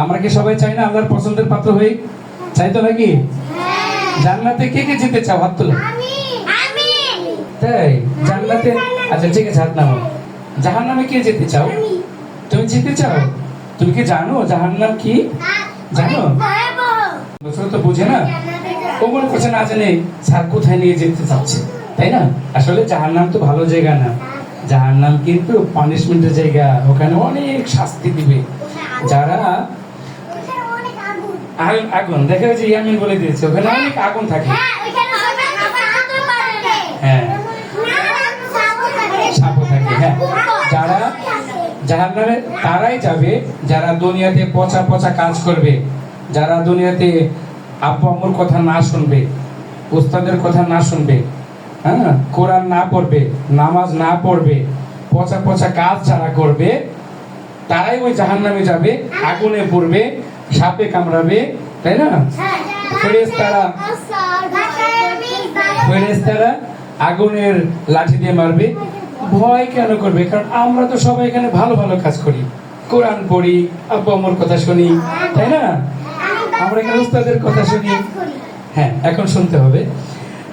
আমরা কি সবাই চাই না আল্লাহর পছন্দের পাত্র হই? চাই তো নাকি? জান্নাতে কে কে যেতে চাও? হাত তোলো। তাই জান্নাতে? আচ্ছা ঠিক আছে, হাত নামাও। জাহান্নামে কে যেতে চাও? তুমি যেতে চাও? তুমি কি জানো জাহান্নাম কি? জানো? বছর তো বুঝে না, ও মনে করছে না জানে স্যার কোথায় নিয়ে যেতে চাচ্ছে, তাই না? আসলে জাহান্নাম তো ভালো জায়গা না, জাহান্নাম কিন্তু পানিশমেন্টের জায়গা। ওখানে অনেক শাস্তি দিবে যারা আগুন দেখে, যে ইয়ামিন বলে দিয়েছে ওখানে অনেক আগুন থাকে। হ্যাঁ, সাপও থাকে। হ্যাঁ, যারা জাহান্নামে তারাই যাবে যারা দুনিয়াতে পচা পচা কাজ করবে, যারা দুনিয়াতে আব্বু আম্মুর কথা না শুনবে, উস্তাদের কথা না শুনবে, হ্যাঁ, কোরআন না পড়বে, নামাজ না পড়বে, পচা পচা কাজ যারা করবে, তারাই ওই জাহান্নামে যাবে, আগুনে পড়বে, সাপে কামড়াবে, তাই না? ফেরেশতারা আগুনের লাঠি দিয়ে মারবে। ভয় কেন করবে? কারণ আমরা তো সবাই এখানে ভালো ভালো কাজ করি, কোরআন পড়ি, আব্বু আম্মুর কথা শুনি, তাই না? আমরা এখানে উস্তাদের কথা শুনি। হ্যাঁ, এখন শুনতে হবে।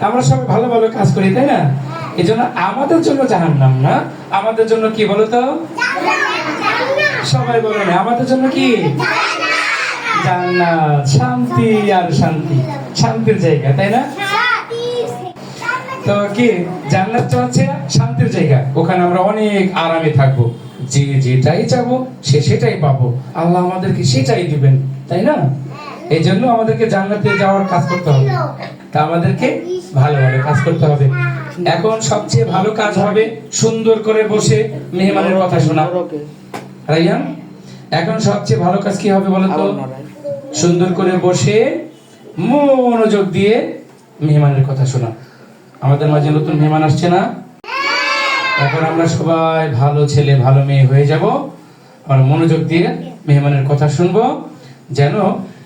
আমরা সবাই ভালো ভালো কাজ করি, তাই না? এই জন্য আমাদের জন্য জাহান্নাম না, আমাদের জন্য কি বলো তো? সবাই বলো না, আমাদের জন্য কি? জান্নাত, শান্তি আর শান্তি, শান্তির জায়গা, তাই না? তো কি জান্নাত তো হচ্ছে শান্তির জায়গা, ওখানে আমরা অনেক আরামে থাকবো, যে যেটাই চাবো সে সেটাই পাবো, আল্লাহ আমাদেরকে সেটাই দিবেন, তাই না? এই জন্য আমাদেরকে জান্নাতে যাওয়ার কাজ করতে হবে, তা আমাদেরকে ভালো ভালো কাজ করতে হবে। এখন সবচেয়ে ভালো কাজ হবে সুন্দর করে বসে মেহমানের কথা শোনা। রাইয়ান, এখন সবচেয়ে ভালো কাজ কি হবে বলো তো? সুন্দর করে বসে মনোযোগ দিয়ে মেহমানের কথা শোনা। আমাদের মাঝে নতুন মেহমান আসছে না? এখন আমরা সবাই ভালো ছেলে ভালো মেয়ে হয়ে যাব, আর মনোযোগ দিয়ে মেহমানের কথা শুনবো, যেন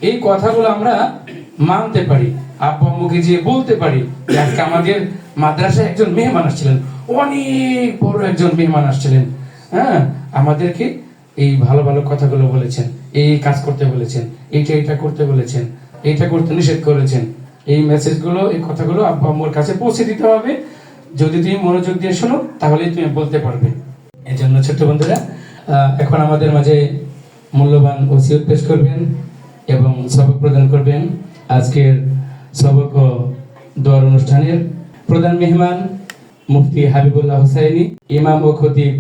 এই কথাগুলো আমরা মানতে পারি, আব্বু আম্মুকে যে বলতে পারি যে আজকে আমাদের মাদ্রাসায় একজন মেহমান আসছিলেন, অনেক বড় একজন মেহমান আসছিলেন, হ্যাঁ, আমাদেরকে এই ভালো ভালো কথাগুলো বলেছেন, এই কাজ করতে বলেছেন, এইটা করতে বলেছেন, এইটা করতে নিষেধ করেছেন। এই মেসেজগুলো, এই কথাগুলো আব্বু আম্মুর কাছে পৌঁছে দিতে হবে। যদি তুমি মনোযোগ দিয়ে শোনো তাহলেই তুমি বলতে পারবে। এই জন্য ছোট্ট বন্ধুরা, এখন আমাদের মাঝে মূল্যবান ওসিয়ত পেশ করবেন এবং সবক প্রদান করবেন। আজকের সবক ও দোয়ার অনুষ্ঠানের প্রধান মেহমান মুফতি হাবিবুল্লাহ হুসাইনি, ইমাম ও খতিব,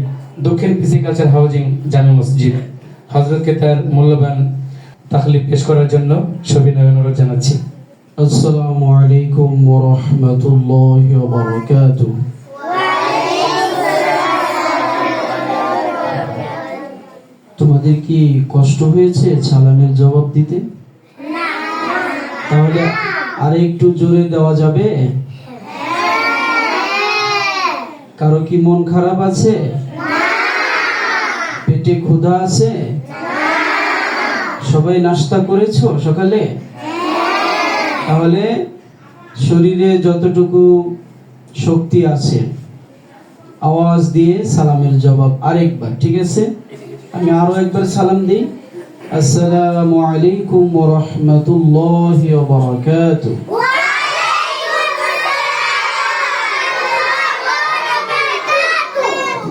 দক্ষিণ পিসি কালচার হাউজিং জামে মসজিদ। হযরতকে তার মূল্যবান তাকলিফ পেশ করার জন্য সবিনয় অনুরোধ জানাচ্ছি। আসসালামু আলাইকুম ওয়া রাহমাতুল্লাহি ওয়া বারাকাতুহু। তোমাদের কি কষ্ট হয়েছে সালামের জবাব দিতে? না। তাহলে আর একটু জোরে দেওয়া যাবে? কারো কি মন খারাপ আছে? না। পেটে ক্ষুধা আছে? না। সবাই নাস্তা করেছো সকালে? তাহলে শরীরে যতটুকু শক্তি আছে আওয়াজ দিয়ে সালামের জবাব আরেকবার, ঠিক আছে? আমি আরো একবার সালাম দিই। আসসালামু আলাইকুম ওয়া রাহমাতুল্লাহি ওয়া বারাকাতুহু।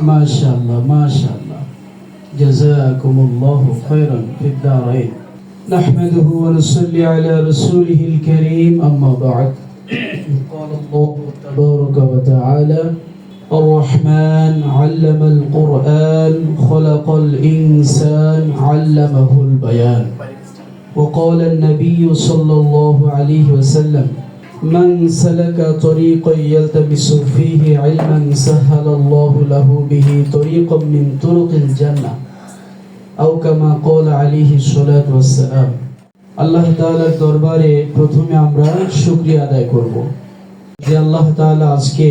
মাশাআল্লাহ মাশাআল্লাহ, জাযাকুমুল্লাহু খায়রান ফিদ দারাইন। نحمده ونصلي على رسوله الكريم أما بعد. قال الله تبارك وتعالى: الرحمن علم القرآن خلق الإنسان علمه البيان. وقال النبي صلى الله عليه وسلم: من سلك طريقا يلتمس فيه علما سهل الله له به طريقا من طرق الجنة أو كما قال عليه الصلاة والسلام. আল্লাহ তাআলার দরবারে প্রথমে আমরা শুকরিয়া আদায় করব যে আল্লাহ তাআলা আজকে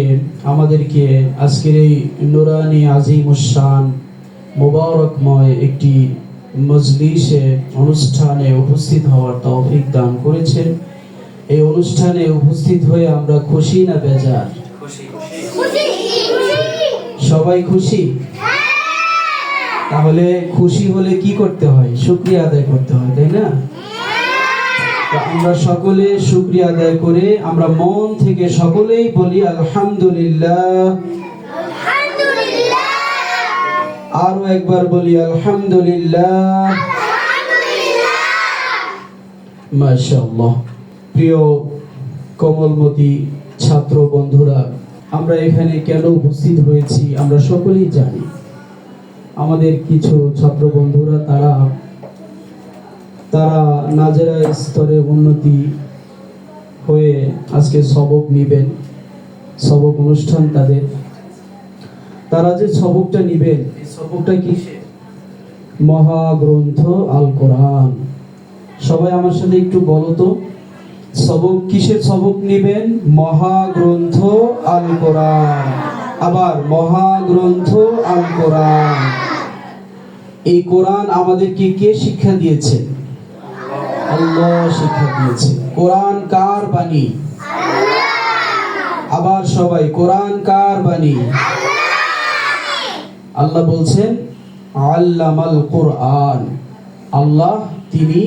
আমাদেরকে আজকের এই নুরানি আজিমুশ শান মুবারকময় একটি মজলিসে অনুষ্ঠানে উপস্থিত হওয়ার তৌফিক দান করেছেন। এই অনুষ্ঠানে উপস্থিত হয়ে আমরা খুশি না বেজার? খুশি। সবাই খুশি? তাহলে খুশি হলে কি করতে হয়? শুকরিয়া আদায় করতে হয়, তাই না? তো আমরা সকলে শুকরিয়া আদায় করে আমরা মন থেকে সকলেই বলি আলহামদুলিল্লাহ। আরো একবার বলি আলহামদুলিল্লাহ। মাশাআল্লাহ। প্রিয় কোমলমতি ছাত্র বন্ধুরা, আমরা এখানে কেন উপস্থিত হয়েছি আমরা সকলেই জানি। আমাদের কিছু ছাত্র বন্ধুরা তারা নাজেরা স্তরে উন্নতি হয়ে আজকে সবক নিবেন, সবক অনুষ্ঠান তাদের। তারা যে সবকটা নিবেন, এই সবকটা কিসের? মহাগ্রন্থ আল কোরআন। সবাই আমার সাথে একটু বলো তো, সবক কিসের সবক নিবেন? মহাগ্রন্থ আল কোরআন। আবার মহাগ্রন্থ আল কোরআন। এই কোরআন আমাদেরকে কে শিক্ষা দিয়েছেন? আল্লাহ শিক্ষা দিয়েছে। কোরআন কার বাণী? আবার সবাই, কোরআন কার বাণী? আল্লাহ বলছেন আল্লামাল কোরআন। আল্লাহ তিনি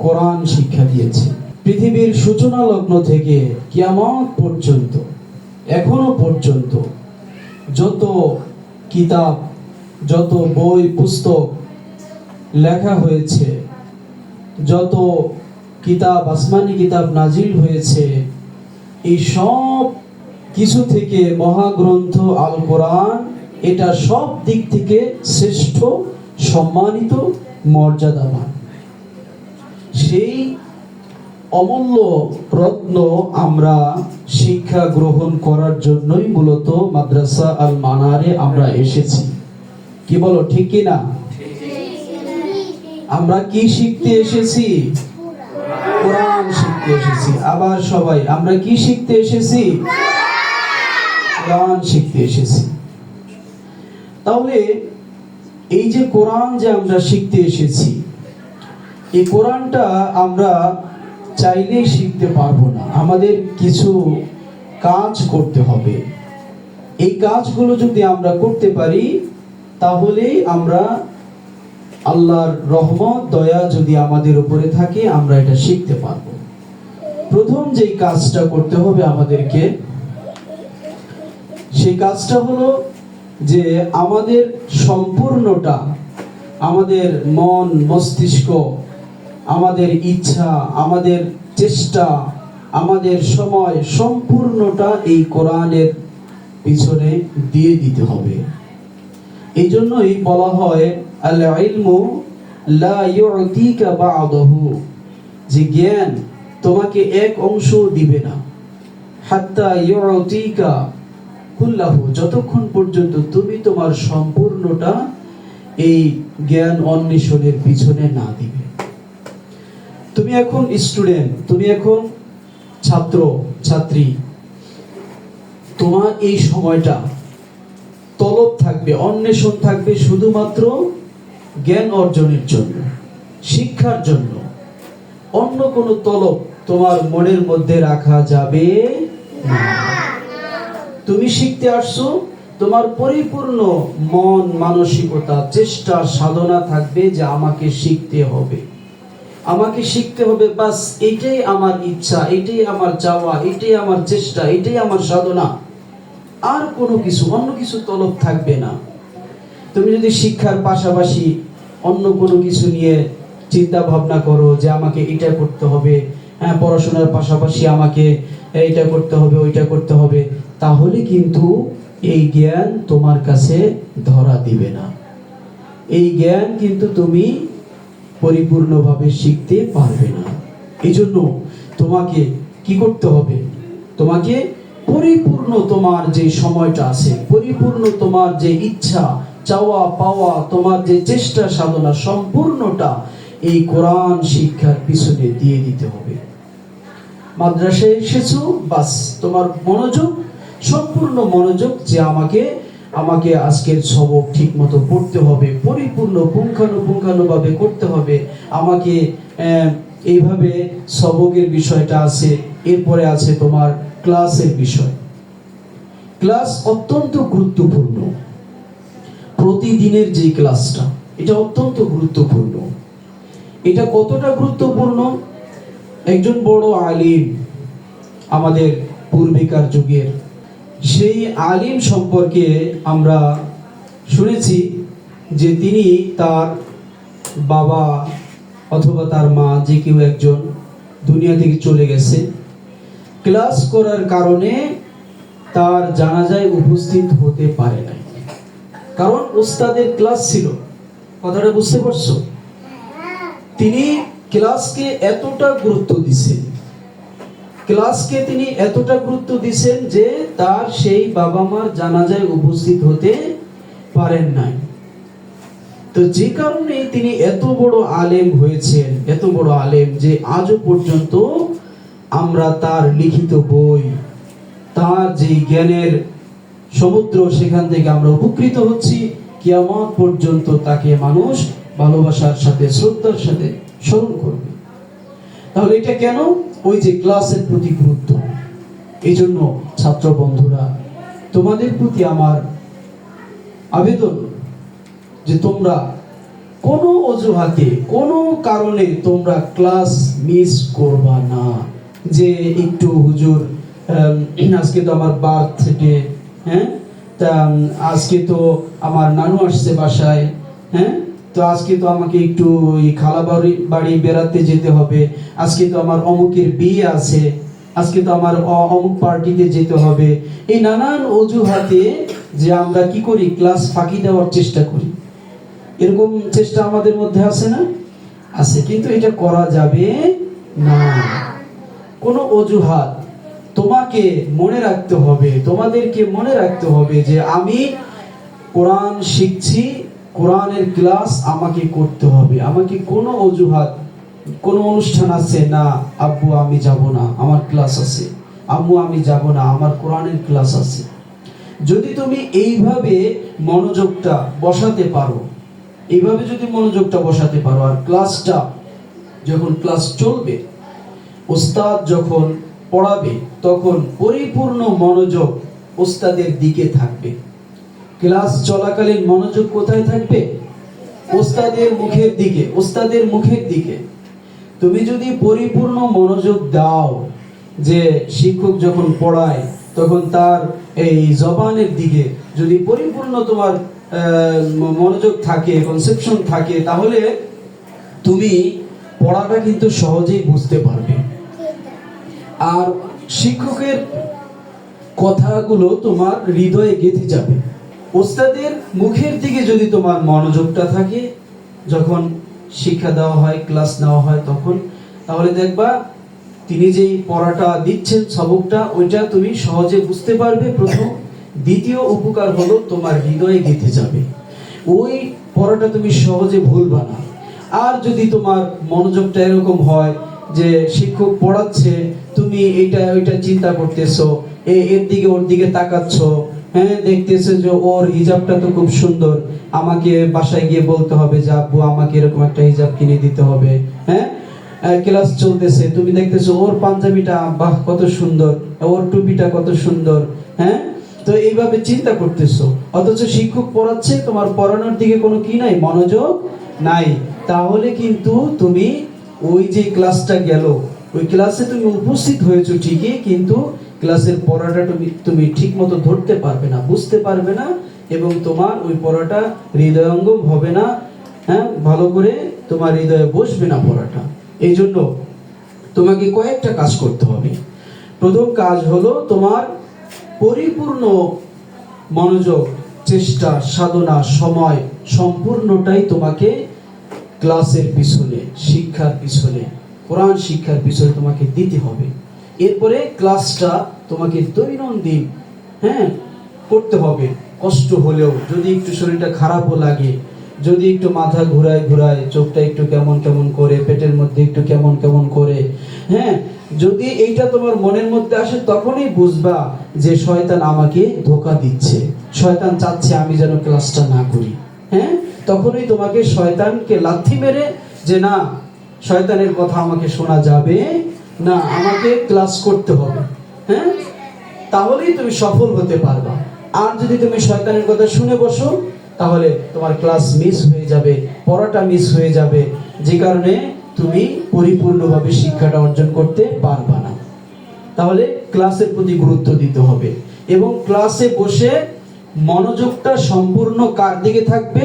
কোরআন শিক্ষা দিয়েছেন। পৃথিবীর সূচনা লগ্ন থেকে কিয়ামত পর্যন্ত এখনো পর্যন্ত যত কিতাব, যত বই পুস্তক লেখা হয়েছে, যত কিতাব, আসমানি কিতাব নাজিল হয়েছে, এই সব কিছু থেকে মহাগ্রন্থ আল কোরআন এটা সব দিক থেকে শ্রেষ্ঠ, সম্মানিত, মর্যাদাবান। সেই অমূল্য রত্ন আমরা শিক্ষা গ্রহণ করার জন্যই মূলত মাদ্রাসা আল মানারে আমরা এসেছি। কি বলো, ঠিক কি না? আমরা কি শিখতে এসেছি? কোরআন শিখতে এসেছি। আবার সবাই, আমরা কি শিখতে এসেছি? কোরআন শিখতে এসেছি। তাহলে এই যে কোরআন যে আমরা শিখতে এসেছি, এই কোরআনটা আমরা চাইলেই শিখতে পারবো না। আমাদের কিছু কাজ করতে হবে। এই কাজগুলো যদি আমরা করতে পারি তাহলেই আমরা, আল্লাহর রহমত দয়া যদি আমাদের উপরে থাকে, আমরা এটা শিখতে পারবো। প্রথম যেই কাজটা করতে হবে আমাদেরকে, সেই কাজটা হলো যে আমাদের সম্পূর্ণটা, আমাদের মন মস্তিষ্ক, আমাদের ইচ্ছা, আমাদের চেষ্টা, আমাদের সময় সম্পূর্ণটা এই কোরআনের পিছনে দিয়ে দিতে হবে। এই জন্যই বলা হয় আল ইলমু লা ইউতিকা বা'দাহু, যে জ্ঞান তোমাকে এক অংশ দিবে না, হাত্তা ইউতিকা কুল্লাহু, যতক্ষণ পর্যন্ত তুমি তোমার সম্পূর্ণটা এই জ্ঞান অন্বেষণের পিছনে না দিবে। তুমি এখন স্টুডেন্ট, তুমি এখন ছাত্র ছাত্রী, তোমার এই সময়টা তলব থাকবে, অন্বেষণ থাকবে শুধুমাত্র জ্ঞান অর্জনের জন্য, শিক্ষার জন্য। অন্য কোনো তলব তোমার মনের মধ্যে রাখা যাবে না। তুমি শিখতে আসছো, তোমার পরিপূর্ণ মন মানসিকতা, চেষ্টা, সাধনা থাকবে যে আমাকে শিখতে হবে, আমাকে শিখতে হবে, বাস এইটাই আমার ইচ্ছা, এইটাই আমার চাওয়া, এইটাই আমার চেষ্টা, এইটাই আমার সাধনা। আর কোনো কিছু, অন্য কিছু তলব থাকবে না। তুমি যদি শিক্ষার পাশাপাশি অন্য কোনো কিছু নিয়ে চিন্তা ভাবনা করো যে আমাকে এটা করতে হবে, হ্যাঁ পড়াশোনার পাশাপাশি আমাকে এইটা করতে হবে, ওইটা করতে হবে, তাহলে কিন্তু এই জ্ঞান তোমার কাছে ধরা দিবে না। এই জ্ঞান কিন্তু তুমি পরিপূর্ণভাবে শিখতে পারবে না। এই জন্য তোমাকে কি করতে হবে? তোমাকে পরিপূর্ণ তোমার যে সময়টা আছে, পরিপূর্ণ তোমার যে ইচ্ছা, চাওয়া পাওয়া, তোমার যে চেষ্টা সাধনা, সম্পূর্ণটা এই কোরআন শিক্ষার পিছনে দিয়ে দিতে হবে। মাদ্রাসায় এসেছো, বাস তোমার মনোযোগ, সম্পূর্ণ মনোযোগ যে আমাকে আজকের সবক ঠিক মতো পড়তে হবে, পরিপূর্ণ পুঙ্খানুপুঙ্খানুভাবে করতে হবে। আমাকে এইভাবে সবকের বিষয়টা আছে, এরপরে আছে তোমার ক্লাসের বিষয়। ক্লাস অত্যন্ত গুরুত্বপূর্ণ। প্রতিদিনের যে ক্লাসটা, এটা অত্যন্ত গুরুত্বপূর্ণ। এটা কতটা গুরুত্বপূর্ণ? একজন বড় আলিম আমাদের পূর্বেকার যুগের, সেই আলিম সম্পর্কে আমরা শুনেছি যে তিনি তার বাবা অথবা তার মা, যে কেউ একজন দুনিয়া থেকে চলে গেছে, ক্লাস করার কারণে তার জানাজায় উপস্থিত হতে পারে নাই, কারণ উস্তাদের ক্লাস ছিল। কথাটা বুঝতে পারছো? তিনি ক্লাসকে এতটা গুরুত্ব দিছেন, ক্লাসকে তিনি এতটা গুরুত্ব দিছেন যে তার সেই বাবা মার জানাজায় উপস্থিত হতে পারেন নাই। তো যে কারণে তিনি এত বড় আলেম হয়েছেন, এত বড় আলেম যে আজও পর্যন্ত আমরা তার লিখিত বই, তার যে জ্ঞানের সমুদ্র, সেখান থেকে আমরা উপকৃত হচ্ছি। কিয়ামত পর্যন্ত তাকে মানুষ ভালোবাসার সাথে, শ্রদ্ধার সাথে স্মরণ করবে। তাহলে এটা কেন? ওই যে ক্লাসের প্রতি গুরুত্ব। এই জন্য ছাত্র বন্ধুরা, তোমাদের প্রতি আমার আবেদন যে তোমরা কোনো অজুহাতে, কোনো কারণে তোমরা ক্লাস মিস করবা না। যে একটু হুজুর আজকে তো আমার বার্থডে, হ্যাঁ, তা আজকে তো আমার নানু আসছে বাসায়, হ্যাঁ, তো আজকে তো আমাকে একটু ওই খালা বাড়ি বেড়াতে যেতে হবে, আজকে তো আমার অমুকের বিয়ে আছে, আজকে তো আমার অমুক পার্টিতে যেতে হবে। এই নানান অজুহাতে যে আমরা কি করি, ক্লাস ফাঁকি দেওয়ার চেষ্টা করি। এরকম চেষ্টা আমাদের মধ্যে আছে না? আছে। কিন্তু এটা করা যাবে না। কোনো অজুহাত, তোমাকে মনে রাখতে হবে, তোমাদেরকে মনে রাখতে হবে যে আমি কোরআন শিখছি, কোরআনের ক্লাস আমাকে করতে হবে। আমাকে কোনো অজুহাত, কোনো অনুষ্ঠান আছে না, আব্বু আমি যাব না, আমার ক্লাস আছে, আম্মু আমি যাব না, আমার কোরআনের ক্লাস আছে। যদি তুমি এইভাবে মনোযোগটা বসাতে পারো, এইভাবে যদি মনোযোগটা বসাতে পারো, আর ক্লাসটা যখন ক্লাস চলবে, ওস্তাদ যখন পড়াবে, তখন পরিপূর্ণ মনোযোগ ওস্তাদের দিকে থাকবে। ক্লাস চলাকালীন মনোযোগ কোথায় থাকবে? ওস্তাদের মুখের দিকে, ওস্তাদের মুখের দিকে। তুমি যদি পরিপূর্ণ মনোযোগ দাও, যে শিক্ষক যখন পড়ায় তখন তার এই জবানের দিকে যদি পরিপূর্ণ তোমার মনোযোগ থাকে, কনসেপশন থাকে, তাহলে তুমি পড়াটা কিন্তু সহজেই বুঝতে পারবে। আর শিক্ষকের কথাগুলো তোমার হৃদয়ে গেঁথে যাবে। ওস্তাদের মুখের দিকে যদি তোমার মনোযোগটা থাকে, যখন শিক্ষা দেওয়া হয়, ক্লাস নেওয়া হয়, তখন তাহলে দেখবা তিনি যেই পড়াটা দিচ্ছেন, সবকটা, ওইটা তুমি সহজে বুঝতে পারবে, প্রথম। দ্বিতীয় উপকার হলো তোমার হৃদয়ে গেঁথে যাবে, ওই পড়াটা তুমি সহজে ভুলবা না। আর যদি তোমার মনোযোগটা এরকম হয় যে শিক্ষক পড়াচ্ছে, তুমি এইটা ওইটা চিন্তা করতেছো, এর দিকে ওর দিকে তাকাচ্ছো, হ্যাঁ, দেখতেছো যে ওর হিজাবটা তো খুব সুন্দর, আমাকে বাসায় গিয়ে বলতে হবে যে আব্বু আমাকে এরকম একটা হিজাব কিনে দিতে হবে, হ্যাঁ, ক্লাস চলতেছে, তুমি দেখতেছো ওর পাঞ্জাবিটা বাহ কত সুন্দর, ওর টুপিটা কত সুন্দর, হ্যাঁ, তো এইভাবে চিন্তা করতেছো। অথচ শিক্ষক পড়াচ্ছে, তোমার পড়ানোর দিকে কোনো কি নাই, মনোযোগ নাই। তাহলে কিন্তু তুমি ওই যে ক্লাসটা গেল, ওই ক্লাসে তুমি উপস্থিত হয়েছো ঠিকই, কিন্তু ক্লাসের পড়াটা তুমি ঠিক মতো ধরতে পারবে না, বুঝতে পারবে না, এবং তোমার ওই পড়াটা হৃদয়ঙ্গম হবে না, হ্যাঁ, ভালো করে তোমার হৃদয়ে বসবে না পড়াটা। এই জন্য তোমাকে কয়েকটা কাজ করতে হবে। প্রথম কাজ হলো তোমার পরিপূর্ণ মনোযোগ, চেষ্টা, সাধনা, সময় সম্পূর্ণটাই তোমাকে ক্লাসের পিছনে, শিক্ষার পিছনে, কোরআন শিক্ষার পিছনে তোমাকে দিতে হবে। এরপরে ক্লাসটা তোমাকে দৈনন্দিন, হ্যাঁ, করতে হবে। কষ্ট হলেও, যদি একটু শরীরটা খারাপও লাগে, যদি একটু মাথা ঘুরায় ঘুরায়, চোখটা একটু কেমন কেমন করে, পেটের মধ্যে একটু কেমন কেমন করে, হ্যাঁ, যদি এইটা তোমার মনের মধ্যে আসে, তখনই বুঝবা যে শয়তান আমাকে ধোঁকা দিচ্ছে, শয়তান চাচ্ছে আমি যেন ক্লাসটা না করি, হ্যাঁ, তখনই তোমাকে শয়তানকে লাথি মেরে যে না, শয়তানের কথা আমাকে শোনা যাবে না, আমাকে ক্লাস করতে হবে, হ্যাঁ, তাহলেই তুমি সফল হতে পারবা। আর যদি তুমি শয়তানের কথা শুনে বসো, তাহলে তোমার ক্লাস মিস হয়ে যাবে, পড়াটা মিস হয়ে যাবে, যে কারণে তুমি পরিপূর্ণভাবে শিক্ষাটা অর্জন করতে পারবা না। তাহলে ক্লাসের প্রতি গুরুত্ব দিতে হবে এবং ক্লাসে বসে মনোযোগটা সম্পূর্ণ কার দিকে থাকবে?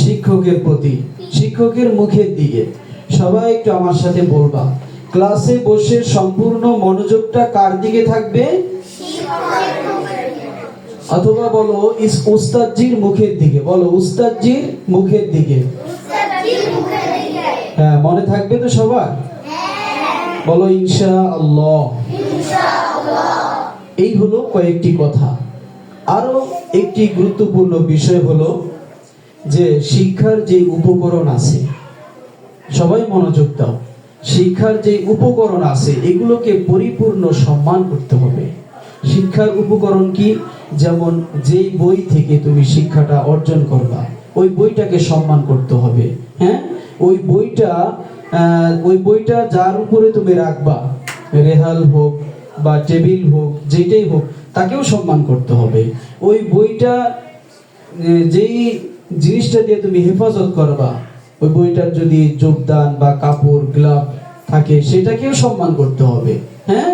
শিক্ষকের প্রতি, শিক্ষকের মুখের দিকে। সবাই একটু আমার সাথে বলবা, ক্লাসে বসে সম্পূর্ণ মনোযোগটা কার দিকে থাকবে? অথবা বলো উস্তাদজির মুখের দিকে, বলো উস্তাদজির মুখের দিকে। হ্যাঁ, মনে থাকবে তো সবার? বলো ইনশাআল্লাহ। এই হলো কয়েকটি কথা। আরো একটি গুরুত্বপূর্ণ বিষয় হলো যে শিক্ষার যে উপকরণ আছে, সবাই মনোযোগ দাও, শিক্ষার যে উপকরণ আছে এগুলোকে পরিপূর্ণ সম্মান করতে হবে। শিক্ষার উপকরণ কি? যেমন যেই বই থেকে তুমি শিক্ষাটা অর্জন করবা ওই বইটাকে সম্মান করতে হবে। হ্যাঁ, ওই বইটা যার উপরে তুমি রাখবা, রেহাল হোক বা টেবিল হোক, যেটাই হোক, তাকেও সম্মান করতে হবে। ওই বইটা যেই জিনিসটা দিয়ে তুমি হেফাজত করবা, ওই বইটার যদি যোগদান বা কাপড় গ্লাভ থাকে সেটাকেও সম্মান করতে হবে। হ্যাঁ,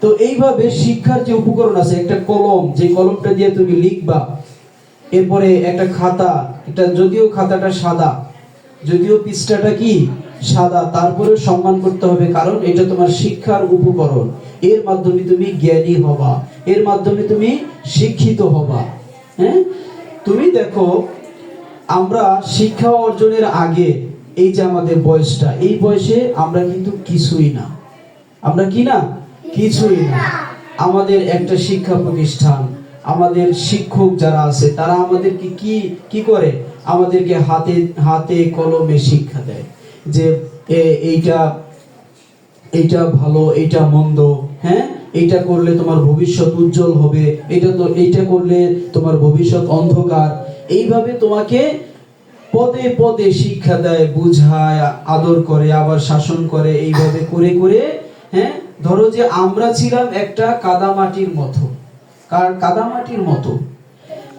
তো এইভাবে শিক্ষার যে উপকরণ আছে, একটা কলম, যে কলমটা দিয়ে তুমি লিখবা, এরপরে একটা খাতা, এটা যদিও খাতাটা সাদা, যদিও পৃষ্ঠাটা কি সাদা, তারপরে সম্মান করতে হবে, কারণ এটা তোমার শিক্ষার উপকরণ। এর মাধ্যমে তুমি জ্ঞানী হবা, এর মাধ্যমে তুমি শিক্ষিত হবা। হ্যাঁ, তুমি দেখো আমরা শিক্ষা অর্জনের আগে এই যে আমাদের বয়সটা, এই বয়সে আমরা কিন্তু কিছুই না। আমরা কি না? কিছুই না। আমাদের একটা শিক্ষা প্রতিষ্ঠান, আমাদের শিক্ষক যারা আছে তারা আমাদেরকে কি করে? আমাদেরকে হাতে হাতে কলমে শিক্ষা দেয় যে এইটা ভালো, এইটা মন্দ। হ্যাঁ, এইটা করলে তোমার ভবিষ্যৎ উজ্জ্বল হবে, এইটা করলে তোমার ভবিষ্যৎ অন্ধকার। এইভাবে তোমাকে পদে পদে শিক্ষা দেয়, বুঝায়, আদর করে, আবার শাসন করে, এইভাবে করে করে। হ্যাঁ, ধরো যে আমরা ছিলাম একটা কাদামাটির মতো,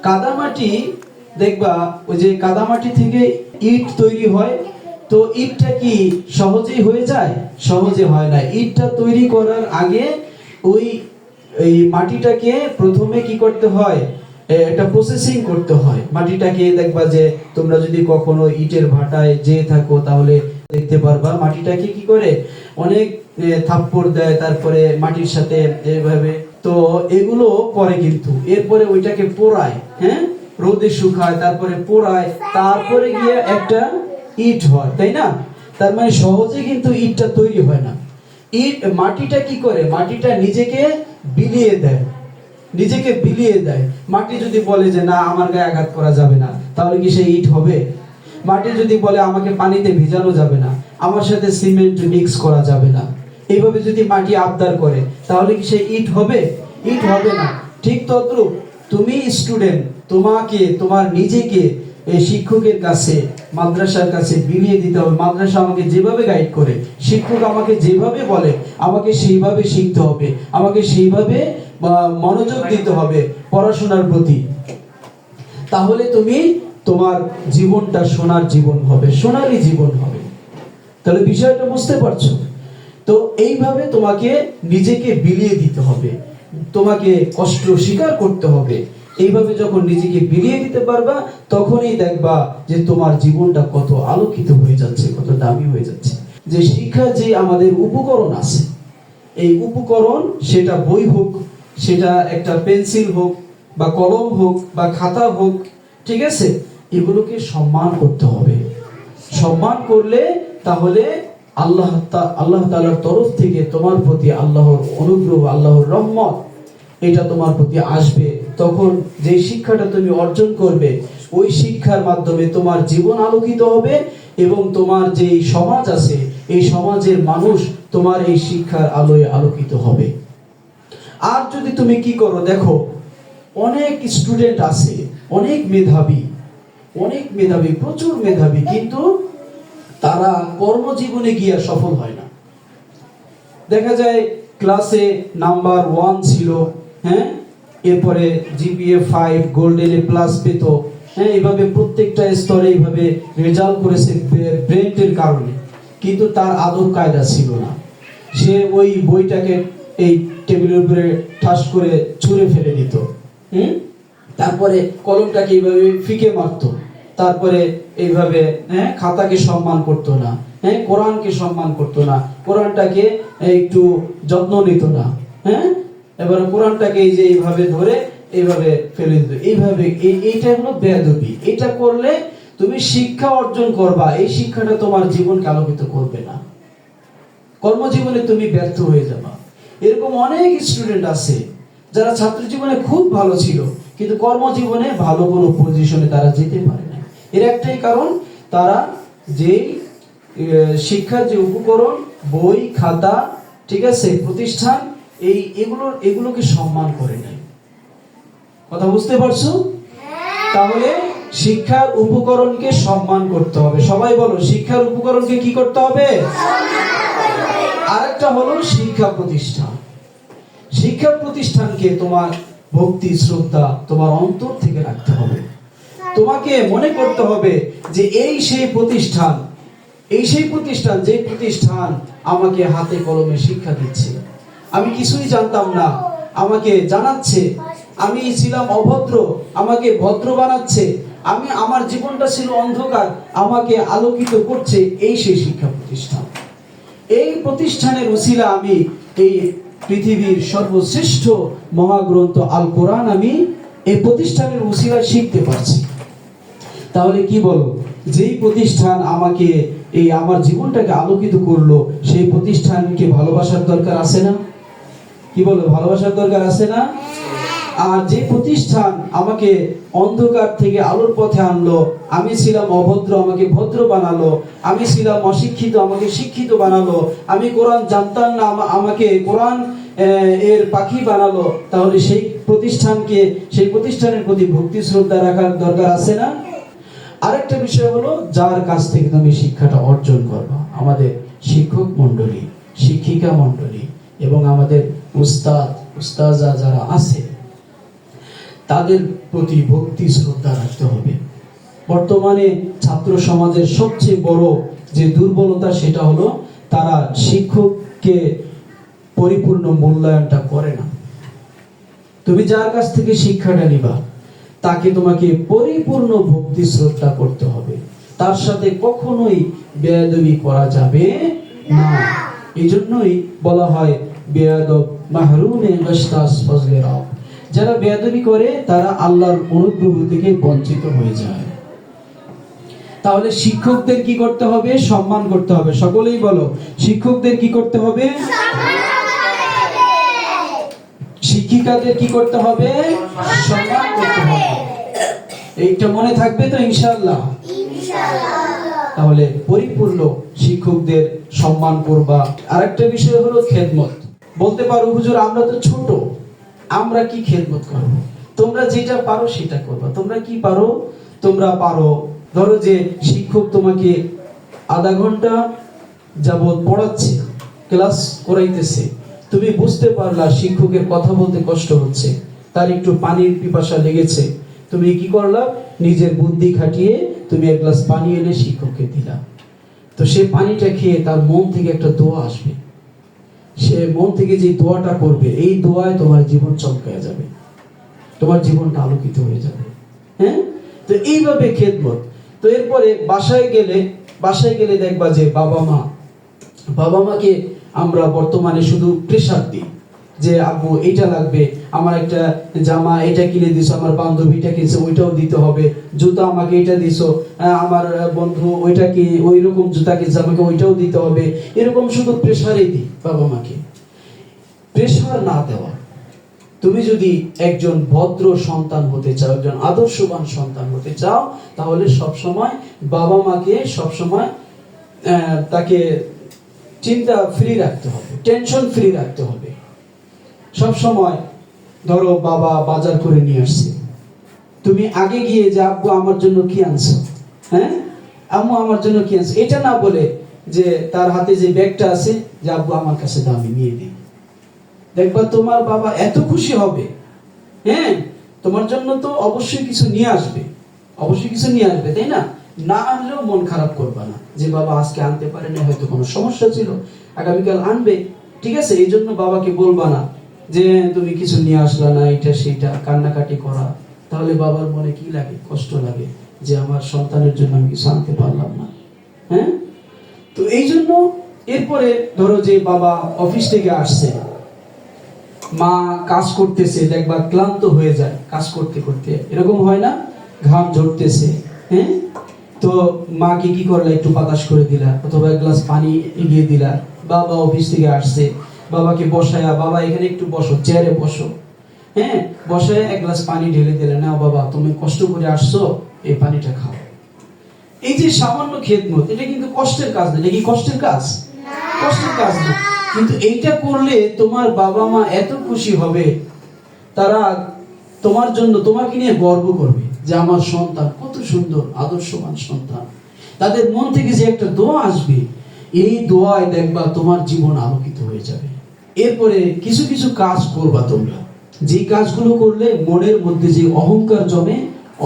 কাদামাটি দেখবা, ওই যে কাদামাটি থেকে ইট তৈরি হয়, তো ইটটা কি সহজেই হয়ে যায়? সহজে হয় না। ইটটা তৈরি করার আগে এই মাটিটাকে প্রথমে কি করতে হয়? একটা প্রসেসিং করতে হয় মাটিটাকে। দেখবা যে তোমরা যদি কখনো ইটের ভাটায় যেয়ে থাকো তাহলে দেখতে পারবা মাটিটাকে কি করে অনেক থাপ্পড় দেয়, তারপরে মাটির সাথে এইভাবে, তো এগুলো করে কিন্তু। এরপরে ওইটাকে পোড়ায়, হ্যাঁ, রোদে শুকায়, তারপরে পোড়ায়, তারপরে গিয়ে একটা ইট হয়, তাই না? তার মানে সহজে কিন্তু ইটটা তৈরি হয় না। মাটিটা কি করে? মাটিটা নিজেকে বিলিয়ে দেয়। মাটি যদি বলে যে না, আমার গায়ে আঘাত করা যাবে না, তাহলে কি সেই ইট হবে? মাটি যদি বলে আমাকে পানিতে ভিজানো যাবে না, আমার সাথে সিমেন্ট মিক্স করা যাবে না, এইভাবে যদি মাটি আবদার করে, তাহলে কি সেই ইট হবে? ইট হবে না। ঠিক তদ্রূপ তুমি স্টুডেন্ট, তোমার নিজেকে এই শিক্ষকের কাছে, মাদ্রাসার কাছে বিলিয়ে দিতে হবে। মাদ্রাসা আমাকে যেভাবে গাইড করে, শিক্ষক আমাকে যেভাবে বলে, আমাকে সেইভাবে শিখতে হবে, আমাকে সেইভাবে মনোযোগ দিতে হবে পড়াশোনার প্রতি। তাহলে তোমার জীবনটা সোনার জীবন হবে, সোনালী জীবন হবে। তাহলে বিষয়টা বুঝতে পারছো? তো এইভাবে তোমাকে নিজেকে বিলিয়ে দিতে হবে, তোমাকে কষ্ট স্বীকার করতে হবে। এইভাবে যখন নিজেকে বিলিয়ে দিতে পারবা, তখনই দেখবা যে তোমার জীবনটা কত আলোকিত হয়ে যাচ্ছে, কত দামি হয়ে যাচ্ছে। যে শিক্ষার যে আমাদের উপকরণ আছে, এই উপকরণ, সেটা বই হোক, সেটা একটা পেন্সিল হোক বা কলম হোক বা খাতা হোক, ঠিক আছে, এগুলোকে সম্মান করতে হবে। সম্মান করলে তাহলে আল্লাহ তাআলার তরফ থেকে তোমার প্রতি আল্লাহর অনুগ্রহ, আল্লাহর রহমত, এটা তোমার প্রতি আসবে। তখন যে শিক্ষাটা তুমি অর্জন করবে, ওই শিক্ষার মাধ্যমে তোমার জীবন আলোকিত হবে এবং তোমার যে সমাজ আছে, এই সমাজের মানুষ তোমার এই শিক্ষার আলোয় আলোকিত হবে। আর যদি তুমি কি করো, দেখো অনেক স্টুডেন্ট আছে, অনেক মেধাবী, প্রচুর মেধাবী, কিন্তু তারা কর্মজীবনে গিয়ে সফল হয় না। দেখা যায় ক্লাসে নাম্বার 1 ছিল, হ্যাঁ, এরপরে জিপিএ 5 গোল্ডেন এ প্লাস পেত, হ্যাঁ, এইভাবে প্রত্যেকটা স্তরে এইভাবে রেজাল্ট করেছে ব্রেনের কারণে, কিন্তু তার আদব কায়দা ছিল না। সে ওই বইটাকে এই টেবিলের উপরে ঠাস করে ছুঁড়ে ফেলে দিত, তারপরে কলমটাকে এইভাবে ফিকে মারতো, তারপরে এইভাবে খাতাকে সম্মান করতো না, কোরআনকে সম্মান করতো না, কোরআনটাকে একটু যত্ন নিত না, এবার কোরআনটাকে এই যে এইভাবে ধরে এইভাবে ফেলে দিত, এইভাবে। এইটা হলো বেয়াদবি। এটা করলে তুমি শিক্ষা অর্জন করবা, এই শিক্ষাটা তোমার জীবনকে আলোকিত করবে না, কর্মজীবনে তুমি ব্যর্থ হয়ে যাবা। এরকম অনেক স্টুডেন্ট আছে যারা ছাত্র জীবনে খুব ভালো ছিল, কিন্তু কর্মজীবনে ভালো কোনো পজিশনে তারা যেতে পারে না। এর একটাই কারণ, তারা যে শিক্ষার যে উপকরণ, বই খাতা, ঠিক আছে, প্রতিষ্ঠান, এগুলোকে সম্মান করে নাই। কথা বুঝতে পারছো? তাহলে শিক্ষার উপকরণকে সম্মান করতে হবে। সবাই বলো, শিক্ষার উপকরণকে কি করতে হবে? আরেকটা হলো শিক্ষা প্রতিষ্ঠান। শিক্ষা প্রতিষ্ঠানকে তোমার ভক্তি শ্রদ্ধা তোমার অন্তর থেকে রাখতে হবে। তোমাকে মনে করতে হবে যে এই সেই প্রতিষ্ঠান যে প্রতিষ্ঠান আমাকে হাতে কলমে শিক্ষা দিচ্ছে। আমি কিছুই জানতাম না, আমাকে জানাচ্ছে। আমি ছিলাম অভদ্র, আমাকে ভদ্র বানাচ্ছে। আমার জীবনটা ছিল অন্ধকার, আমাকে আলোকিত করছে। এই সেই শিক্ষা প্রতিষ্ঠান। এই প্রতিষ্ঠানের উসিলা আমি এই পৃথিবীর সর্বশ্রেষ্ঠ মহাগ্রন্থ আল কোরআন আমি এই প্রতিষ্ঠানের উসিলা শিখতে পারছি। তাহলে কি বলো, যেই প্রতিষ্ঠান আমাকে এই আমার জীবনটাকে আলোকিত করলো, সেই প্রতিষ্ঠানকে ভালোবাসার দরকার আছে না? কি বলো, ভালোবাসার দরকার আছে না? আর যে প্রতিষ্ঠান আমাকে অন্ধকার থেকে আলোর পথে আনলো, আমি ছিলাম অভদ্র, আমাকে ভদ্র বানালো, আমি ছিলাম অশিক্ষিত, আমাকে শিক্ষিত বানালো, আমি কোরআন জানতাম না, আমাকে কোরআন এর পাখি বানালো, তাহলে সেই প্রতিষ্ঠানের প্রতি ভক্তি শ্রদ্ধা রাখার দরকার আছে না? আরেকটা বিষয় হলো, যার কাছ থেকে তুমি শিক্ষাটা অর্জন করবা, আমাদের শিক্ষক মণ্ডলী, শিক্ষিকা মণ্ডলী এবং আমাদের উস্তাজা যারা আছে, তাদের প্রতি ভক্তি শ্রদ্ধা রাখতে হবে। বর্তমানে ছাত্র সমাজের সবচেয়ে বড় যে দুর্বলতা, সেটা হলো তারা শিক্ষককে পরিপূর্ণ মূল্যায়নটা করে না। তুমি যার কাছ থেকে শিক্ষাটা নিবা, তাকে তোমাকে পরিপূর্ণ ভক্তি শ্রদ্ধা করতে হবে। তার সাথে কখনোই বেয়াদবি করা যাবে না। এই জন্যই বলা হয় বেয়াদব মাহরুমে গশতাস ফজলে রব। যারা বেয়াদবি করে তারা আল্লাহর অনুগ্রহ থেকে বঞ্চিত হয়ে যায়। তাহলে শিক্ষকদের কি করতে হবে? সম্মান করতে হবে। সকলেই বলো, শিক্ষকদের কি করতে হবে? শিক্ষিকাদের কি করতে হবে? সম্মান করতে হবে। এইটা মনে থাকবে তো ইনশাআল্লাহ? তাহলে পরিপূর্ণ শিক্ষকদের সম্মান করবা। আরেকটা বিষয় হলো খেদমত। বলতে পারো, হুজুর আমরা তো ছোট, আমরা কি খেদমত করব? তোমরা যেটা পারো সেটা করবা। তোমরা কি পারো? তোমরা পারো, ধরো যে শিক্ষক তোমাকে আধা ঘন্টা যাবত পড়াচ্ছে, ক্লাস করাইতেছে, তুমি বুঝতে পারলা শিক্ষকের কথা বলতে কষ্ট হচ্ছে, তার একটু পানির পিপাসা লেগেছে, তুমি কি করলা? নিজের বুদ্ধি খাটিয়ে তুমি এক গ্লাস পানি এনে শিক্ষককে দিলা। তো সে পানিটা খেয়ে তার মন থেকে একটা দোয়া আসবে। সে মন থেকে যে দোয়াটা করবে, এই দোয়ায় তোমার জীবন চমকায় যাবে, তোমার জীবনটা আলোকিত হয়ে যাবে। হ্যাঁ, তো এইভাবে খেদমত। তো এরপরে বাসায় গেলে দেখবা যে বাবা মাকে আমরা বর্তমানে শুধু প্রেসার দিই যে আব্বু এটা লাগবে, আমার একটা জামা এটা কিনে দিছো, আমার বান্ধবীটা কিনছে ওইটাও দিতে হবে, জুতা আমাকে এটা দিছো, আমার বন্ধু ওইটা কি ওই রকম জুতা কিনছে আমাকে ওইটাও দিতে হবে। এরকম শুধু প্রেসারই দিই বাবা মাকে। প্রেসার না দেওয়া। তুমি যদি একজন ভদ্র সন্তান হতে চাও, একজন আদর্শবান সন্তান হতে চাও, তাহলে সবসময় বাবা মাকে সবসময় তাকে চিন্তা ফ্রি রাখতে হবে, টেনশন ফ্রি রাখতে হবে। সব সময় ধরো বাবা বাজার করে নিয়ে আসছে, তুমি আগে গিয়ে যে আব্বু আমার জন্য কি আনছো, আম্মু আমার জন্য কি আনছো, এটা না বলে যে তার হাতে যে ব্যাগটা আছে, যে আব্বু আমার কাছে দাও আমি নিয়ে দিই। দেখবা তোমার বাবা এত খুশি হবে, তোমার জন্য তো অবশ্যই কিছু নিয়ে আসবে। অবশ্যই কিছু নিয়ে আসবে, তাই না? না আনলেও মন খারাপ করবা না যে বাবা আজকে আনতে পারেনি, হয়তো কোনো সমস্যা ছিল, আগামীকাল আনবে, ঠিক আছে? এই জন্য বাবাকে বলবা না যে তুমি কিছু নিয়ে আসলা না, এটা সেটা কান্নাকাটি করা। তাহলে বাবার মনে কি লাগে? কষ্ট লাগে যে আমার সন্তানের জন্য আমি কিছু আনতে পারলাম না। হ্যাঁ, তো এই জন্য এরপরে ধরো যে বাবা অফিস থেকে আসছে, মা কাজ করতেছে, দেখবা ক্লান্ত হয়ে যায় কাজ করতে করতে, এরকম হয় না? ঘাম ঝরতেছে, হ্যাঁ, তো মাকে কি করলে? একটু বাতাস করে দিলা অথবা এক গ্লাস পানি এগিয়ে দিলা। বাবা অফিস থেকে আসছে, বাবাকে বসায়া, বাবা এখানে একটু বসো, চেয়ারে বসো, হ্যাঁ, বসায় এক গ্লাস পানি ঢেলে দিলে, না বাবা তুমি কষ্ট করে আসছো, এই পানিটা খাও। এই যে সামান্য খেদমত, এটা কিন্তু কষ্টের কাজ না। এটা কি কষ্টের কাজ? কষ্টের কাজ না, কিন্তু এইটা করলে তোমার বাবা মা এত খুশি হবে, তারা তোমার জন্য, তোমাকে নিয়ে গর্ব করবে যে আমার সন্তান কত সুন্দর, আদর্শবান সন্তান। তাদের মন থেকে যে একটা দোয়া আসবে, এই দোয়ায় দেখবা তোমার জীবন আলোকিত হয়ে যাবে। এরপরে কিছু কিছু কাজ করবা তোমরা, যে কাজগুলো করলে মনের মধ্যে যে অহংকার জমে,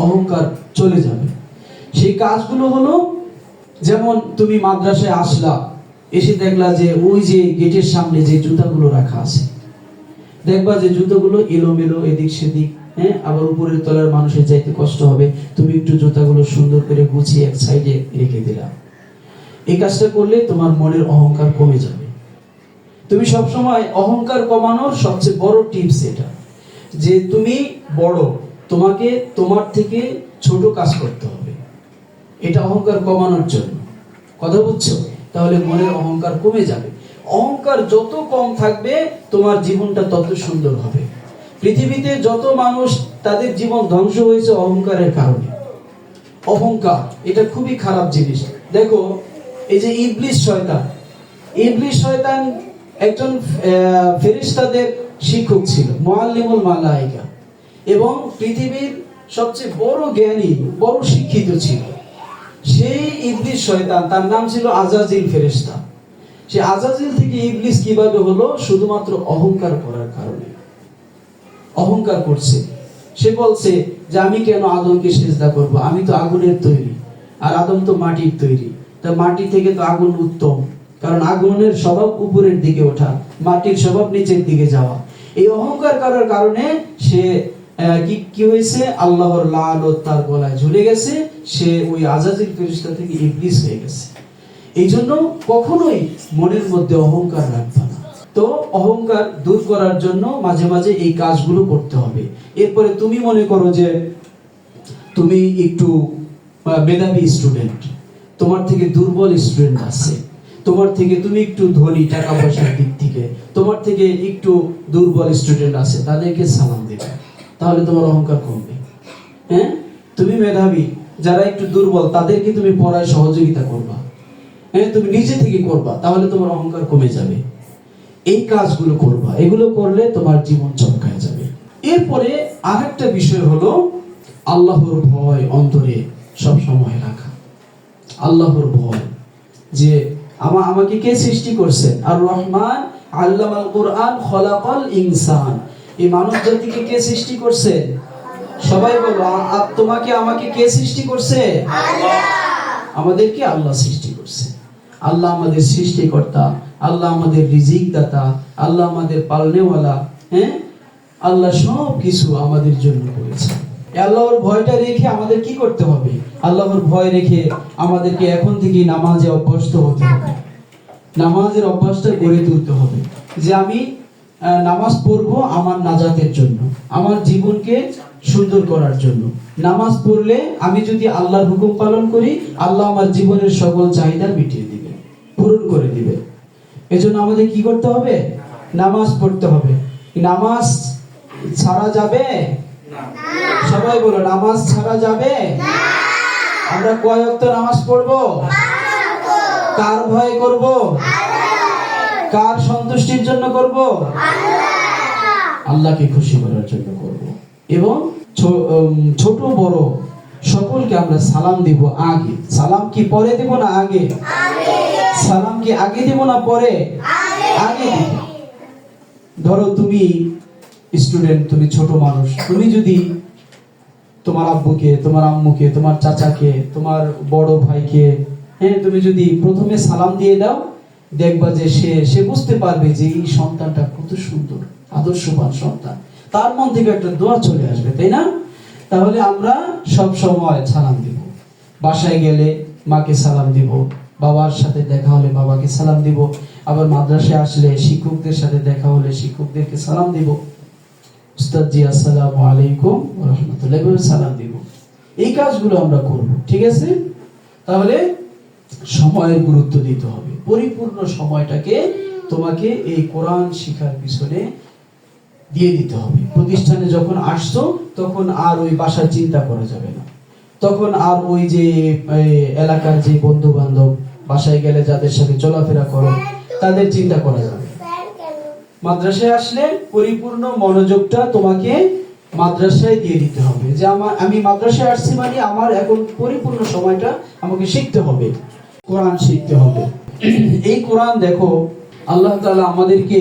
অহংকার চলে যাবে। সেই কাজগুলো হলো, যেমন তুমি মাদ্রাসায় আসলা, এসে দেখলা যে ওই যে গেটের সামনে যে জুতাগুলো রাখা আছে, দেখবা যে জুতোগুলো এলোমেলো, এদিক সেদিক, হ্যাঁ, আবার উপরের তলার মানুষের যাইতে কষ্ট হবে, তুমি একটু জুতাগুলো সুন্দর করে গুছিয়ে এক সাইডে রেখে দিলা। এই কাজটা করলে তোমার মনের অহংকার কমে যাবে। তুমি সবসময় অহংকার কমানোর সবচেয়ে বড় টিপস এটা, যে তুমি বড়, তোমাকে তোমার থেকে ছোট কাজ করতে হবে, এটা অহংকার কমানোর জন্য। কথা বুঝছো? তাহলে মনের অহংকার কমে যাবে। অহংকার যত কম থাকবে তোমার জীবনটা তত সুন্দর হবে। পৃথিবীতে যত মানুষ তাদের জীবন ধ্বংস হয়েছে অহংকারের কারণে। অহংকার এটা খুবই খারাপ জিনিস। দেখো এই যে ইবলিস শয়তান, ইবলিস শয়তান একজন ফেরেশতাদের শিক্ষক ছিল, মুআল্লিমুল মালায়েকা, এবং পৃথিবীর সবচেয়ে বড় জ্ঞানী, বড় শিক্ষিত ছিল। সেই ইবলিস শয়তান, তার নাম ছিল আজাজিল ফেরেশতা। সে আজাজিল থেকে ইবলিস কিভাবে হলো? শুধুমাত্র অহংকার করার কারণে। অহংকার করছে, সে বলছে যে আমি কেন আদমকে সিজদা করব, আমি তো আগুনের তৈরি, আর আদম তো মাটির তৈরি, তা মাটি থেকে তো আগুন উত্তম, কারণ আগুনের স্বভাব উপরের দিকে ওঠা, মাটির স্বভাব নিচের দিকে যাওয়া। এই অহংকার করার কারণে সে কি হয়েছে? আল্লাহর লানত তার গলায় ঝুলে গেছে, সে ওই আজাজিল ফেরেশতা থেকে ইবলিস হয়ে গেছে। এই জন্য কখনোই মনের মধ্যে অহংকার রাখবা না। তো অহংকার দূর করার জন্য মাঝে মাঝে এই কাজগুলো করতে হবে। এরপরে তুমি মনে করো যে তুমি একটু মেধাবী স্টুডেন্ট, তোমার থেকে দুর্বল স্টুডেন্ট আছে, তোমার থেকে তুমি একটু ধনী টাকা পয়সার দিক থেকে, তোমার থেকে একটু দুর্বল স্টুডেন্ট আছে, তাদেরকে সালাম দেবে, তাহলে তোমার অহংকার কমবে। হ্যাঁ, তুমি মেধাবী, যারা একটু দুর্বল তাদেরকে তুমি পড়ায় সহযোগিতা করবা, হ্যাঁ, তুমি নিজে থেকে করবা, তাহলে তোমার অহংকার কমে যাবে। এই কাজগুলো করবা, এগুলো করলে তোমার জীবন চমকায় যাবে। এরপরে আরেকটা বিষয় হলো আল্লাহর ভয় অন্তরে সব সময় রাখা। আল্লাহর ভয়, যে আমাকে কে সৃষ্টি করছেন? আর রহমান আল্লামাল কোরআন খলাকাল ইনসান, এই মানব জাতিকে কে সৃষ্টি করছেন? সবাই বলো, তোমাকে আমাকে কে সৃষ্টি করছে? আল্লাহ। আমাদেরকে আল্লাহ সৃষ্টি করছে। আল্লাহ আমাদের সৃষ্টিকর্তা, আল্লাহ আমাদের রিজিক দাতা, আল্লাহ আমাদের পালনেওয়ালা, হ্যাঁ, আল্লাহ সব কিছু আমাদের জন্য করেছে। আল্লাহর ভয়টা রেখে আমাদের কি করতে হবে? আল্লাহর ভয় রেখে আমাদেরকে এখন থেকে নামাজে অভ্যস্ত হতে হবে, নামাজের অভ্যাসটা গড়ে তুলতে হবে, যে আমি নামাজ পড়বো আমার নাজাতের জন্য, আমার জীবনকে সুন্দর করার জন্য। নামাজ পড়লে আমি যদি আল্লাহর হুকুম পালন করি, আল্লাহ আমার জীবনের সকল চাহিদা মিটিয়ে দিবে, পূরণ করে দিবে। এজন্য আমাদের কি করতে হবে? নামাজ পড়তে হবে। নামাজ ছাড়া যাবে না? সবাই বলো, নামাজ ছাড়া যাবে না? আমরা কয় ওয়াক্ত নামাজ পড়বো? কার ভয় করব? কার সন্তুষ্টির জন্য করব? আল্লাহকে খুশি করার জন্য করব। এবং ছোট বড় সকলকে আমরা সালাম দিব আগে। সালাম কি পরে দেব না আগে? সালাম কি আগে দেব না পরে? আগে দেব। ধরো তুমি স্টুডেন্ট, তুমি ছোট মানুষ, তুমি যদি তোমার আব্বুকে, তোমার আম্মুকে, তোমার চাচাকে, তোমার বড় ভাইকে, হ্যাঁ, তুমি যদি প্রথমে সালাম দিয়ে দাও, দেখবা যে সে বুঝতে পারবে যে এই সন্তানটা কত সুন্দর, আদর্শবান সন্তান, তার মন থেকে একটা দোয়া চলে আসবে, তাই না? তাহলে আমরা সব সময় সালাম দিব। বাসায় গেলে মাকে সালাম দিব, বাবার সাথে দেখা হলে বাবাকে সালাম দিব, আবার মাদ্রাসায় আসলে শিক্ষকদের সাথে দেখা হলে শিক্ষকদেরকে সালাম দিব, উস্তাদ জি আসসালামু আলাইকুম ওয়া রাহমাতুল্লাহি ওয়া সালাম দিব। এই কাজগুলো আমরা করব, ঠিক আছে? তাহলে সময়ের গুরুত্ব দিতে হবে। পরিপূর্ণ সময়টাকে তোমাকে এই কোরআন শিখার পিছনে দিয়ে দিতে হবে। প্রতিষ্ঠানে যখন আসছো তখন আর ওই বাসার চিন্তা করা যাবে না, তখন আর ওই যে এলাকার যে বন্ধু বান্ধব, বাসায় গেলে যাদের সাথে চলাফেরা করো তাদের চিন্তা করা যাবে। মাদ্রাসায় আসলে পরিপূর্ণ মনোযোগটা তোমাকে মাদ্রাসায় দিয়ে দিতে হবে, যে আমি মাদ্রাসায় আসছি মানে আমার এখন পরিপূর্ণ সময়টা আমাকে শিখতে হবে, কোরআন শিখতে হবে। এই কোরআন দেখো আল্লাহ তাআলা আমাদেরকে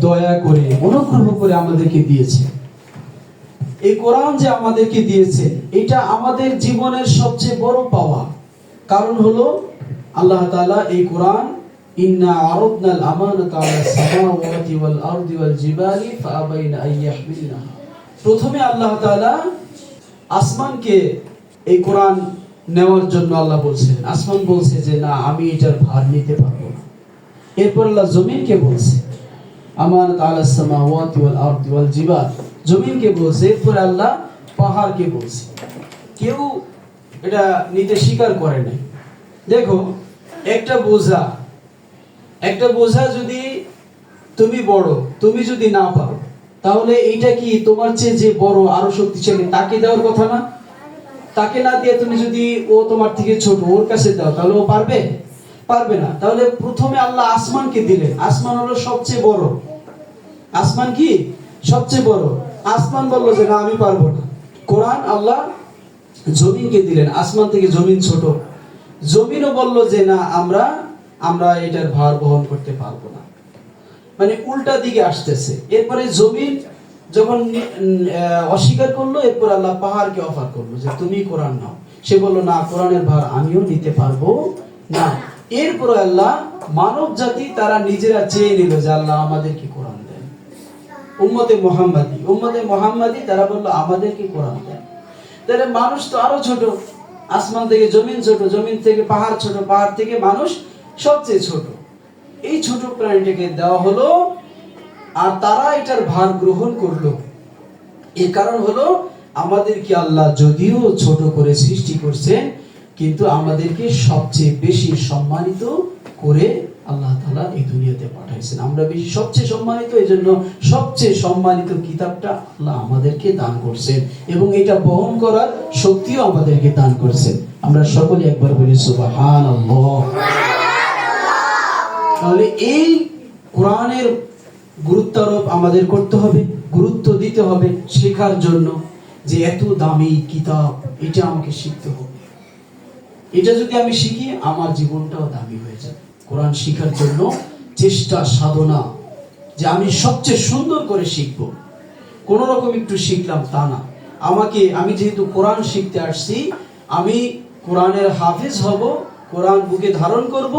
দয়া করে, অনুগ্রহ করে আমাদেরকে দিয়েছে। এই কোরআন যে আমাদেরকে দিয়েছে এটা আমাদের জীবনের সবচেয়ে বড় পাওয়া। কারণ হলো আল্লাহ তাআলা এই কোরআন, ইন্না আরাদনাল আমানাতা আলাস সামাওয়াতি ওয়াল আরদি ওয়াল জিবালি ফাআবাইনা আইয়াহমিলনাহা। প্রথমে আল্লাহ তাআলা আসমানকে এই কোরআন নেওয়ার জন্য আল্লাহ বলছেন, আসমান বলছে যে না, আমি এটার ভার নিতে পারবো না। এরপর আল্লাহ জমিনকে বলছে আমানাত আলাস সামাওয়াতি ওয়াল আরদি ওয়াল জিবাল, জমিনকে বলছে। এরপর আল্লাহ পাহাড়কে বলছে। কেউ এটা নিতে স্বীকার করে নাই। দেখো, একটা বোঝা যদি তুমি বড়, তুমি যদি না পারো, তাহলে এইটা কি তোমার চেয়ে যে বড় আরো শক্তিশালী তাকে দেওয়ার কথা না? তাকে না দিয়ে তুমি যদি ও তোমার থেকে ছোট ওর কাছে দাও, তাহলে ও পারবে না। তাহলে প্রথমে আল্লাহ আসমানকে দিলেন। আসমান হলো সবচেয়ে বড়। আসমান কি সবচেয়ে বড়? আসমান বললো যে না, আমি পারবো না। কোরআন আল্লাহ জমিনকে দিলেন, আসমান থেকে জমিন ছোট। জমিনও বললো যে না, আমরা এটার ভার বহন করতে পারবো না। মানে উল্টা দিকে আসতেছে। এরপরে জমিন যখন অস্বীকার করলো, এরপর আল্লাহ পাহাড়কে অফার করলো যে তুমি কোরআন নাও। সে বললো না, কোরআনের ভার আমিও নিতে পারবো না। এরপর আল্লাহ মানব জাতি তারা নিজেরা চেয়ে নিল যে আল্লাহ আমাদেরকে কোরআন দেন। উম্মতে মুহাম্মাদি তারা বললো আমাদেরকে কোরআন দেন। তাহলে মানুষ তো আরো ছোট, আসমান থেকে জমিন ছোট, জমিন থেকে পাহাড় ছোট, পাহাড় থেকে মানুষ সবচেয়ে ছোট। এই ছোট প্রাণীটাকে দেওয়া হলো, আর তারা এটার ভার গ্রহণ করলো। এর কারণ হলো আমাদেরকে আল্লাহ যদিও ছোট করে সৃষ্টি করছেন, কিন্তু আমাদেরকে সবচেয়ে বেশি সম্মানিত করে আল্লাহ তাআলা এই দুনিয়াতে পাঠাইছেন। আমরা সবচেয়ে সম্মানিত, এজন্য সবচেয়ে সম্মানিত কিতাবটা আল্লাহ আমাদেরকে দান করছেন, এবং এটা বহন করার শক্তিও আমাদেরকে দান করছেন। আমরা সকলে একবার বলি সুবহানাল্লাহ। তাহলে এই কোরআনের গুরুত্ব আরোপ আমাদের করতে হবে, গুরুত্ব দিতে হবে শেখার জন্য, যে এত দামি কিতাব, এটা আমাকে শিখতে হবে। এটা যদি আমি শিখি আমার জীবনটাও দামি হয়ে যাবে। কোরআন শিখার জন্য চেষ্টা সাধনা, যে আমি সবচেয়ে সুন্দর করে শিখবো। কোন রকম একটু শিখলাম তা না। আমি যেহেতু কোরআন শিখতে আসছি, আমি কোরআনের হাফেজ হব, কোরআন বুকে ধারণ করব,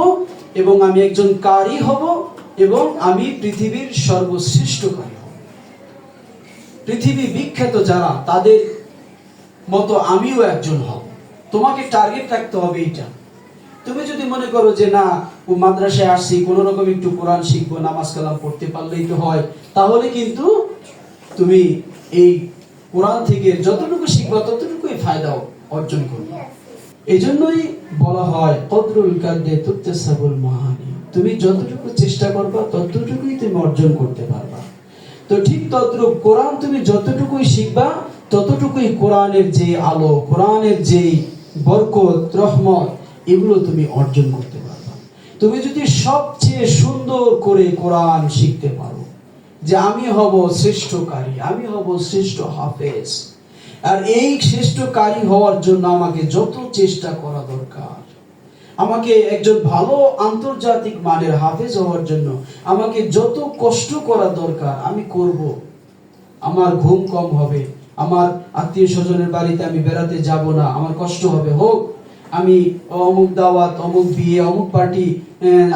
এবং আমি একজন কারি হব, এবং আমি পৃথিবীর সর্বশ্রেষ্ঠ কারি হব। পৃথিবী বিখ্যাত যারা, তাদের মতো আমিও একজন হব। তোমাকে টার্গেট রাখতে হবে এটা। তুমি যদি মনে করো যে না, ও মাদ্রাসায় আসছি, কোন রকম একটু কোরআন শিখবো, নামাজ কালাম পড়তে পারলেই তো হয়, তাহলে কিন্তু তুমি এই কোরআন থেকে যতটুকু শিখবা ততটুকুই ফায়দা অর্জন করবে। এই জন্যই বলা হয় কদরুল কাদ্দে তুকতাসাবুল মাহানি, তুমি যতটুকু চেষ্টা করবা ততটুকুই তুমি অর্জন করতে পারবা। তো ঠিক তদ্রূপ কোরআন তুমি যতটুকুই শিখবা ততটুকুই কোরআনের যে আলো, কোরআনের যে বরকত, রহমত, এগুলো তুমি অর্জন করতে পারবা। তুমি যদি সবচেয়ে সুন্দর করে কোরআন শিখতে পারো, যে আমি হব শ্রেষ্ঠ কারি, আমি হব শ্রেষ্ঠ হাফেজ, আর এই শ্রেষ্ঠ কারি হওয়ার জন্য আমাকে যত চেষ্টা করা দরকার, আমাকে একজন ভালো আন্তর্জাতিক মানের হাফেজ হওয়ার জন্য আমাকে যত কষ্ট করা দরকার আমি করব। আমার ঘুম কম হবে, আমার আত্মীয় স্বজনের বাড়িতে আমি বেড়াতে যাব না, আমার কষ্ট হবে, হোক। আমি অমুক দাওয়াত, অমুক বিয়ে, অমুক পার্টি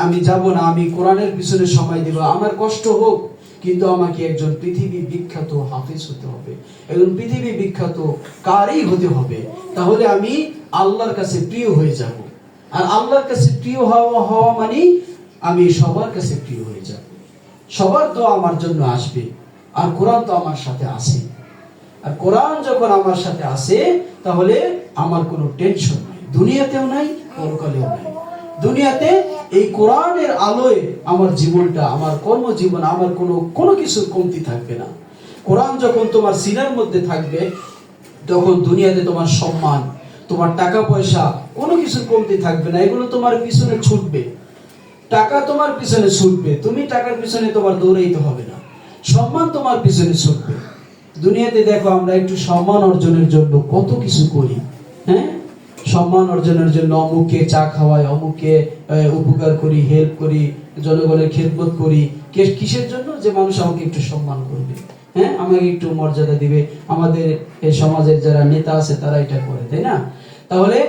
আমি যাব না, আমি কোরআনের পিছনে সময় দেব, আমার কষ্ট হোক, কিন্তু আমাকে একজন পৃথিবী বিখ্যাত হাফেজ হতে হবে, একজন পৃথিবী বিখ্যাত কারি হতে হবে, তাহলে আমি আল্লাহর কাছে প্রিয় হয়ে যাব। আর আল্লাহর কাছে প্রিয় হওয়া মানে আমি সবার কাছে প্রিয় হয়ে যাব, সবার দোয়া আমার জন্য আসবে। আর কোরআন তো আমার সাথে আছে, আর কোরআন যখন আমার সাথে আসে তাহলে আমার কোনো টেনশন নাই, দুনিয়াতেও নাই, পরকালেও নাই। দুনিয়াতে এই কোরআনের আলোয় আমার জীবনটা, আমার কর্মজীবন, আমার কোনো কিছুর কমতি থাকবে না। কোরআন যখন তোমার সিনার মধ্যে থাকবে তখন দুনিয়াতে তোমার সম্মান, তোমার টাকা পয়সা, কোনো কিছুর কমতি থাকবে না। এগুলো তোমার পিছনে ছুটবে, টাকা তোমার পিছনে ছুটবে, তুমি টাকার পিছনে তোমার দৌড়াইতে হবে না, সম্মান তোমার পিছনে ছুটবে। দুনিয়াতে দেখো আমরা একটু সম্মান অর্জনের জন্য কত কিছু করি, হ্যাঁ, সম্মান অর্জনের জন্য অমুককে চা খাওয়াই, অমুককে উপকার করি, হেল্প করি, জনগণের খেদমত করি। কিসের জন্য? যে মানুষ আমাকে একটু সম্মান করবে, হ্যাঁ, আমাকে একটু মর্যাদা দিবে। আমাদের এই সমাজের যারা নেতা আছে তারা এটা করে, তাই না? তাহলে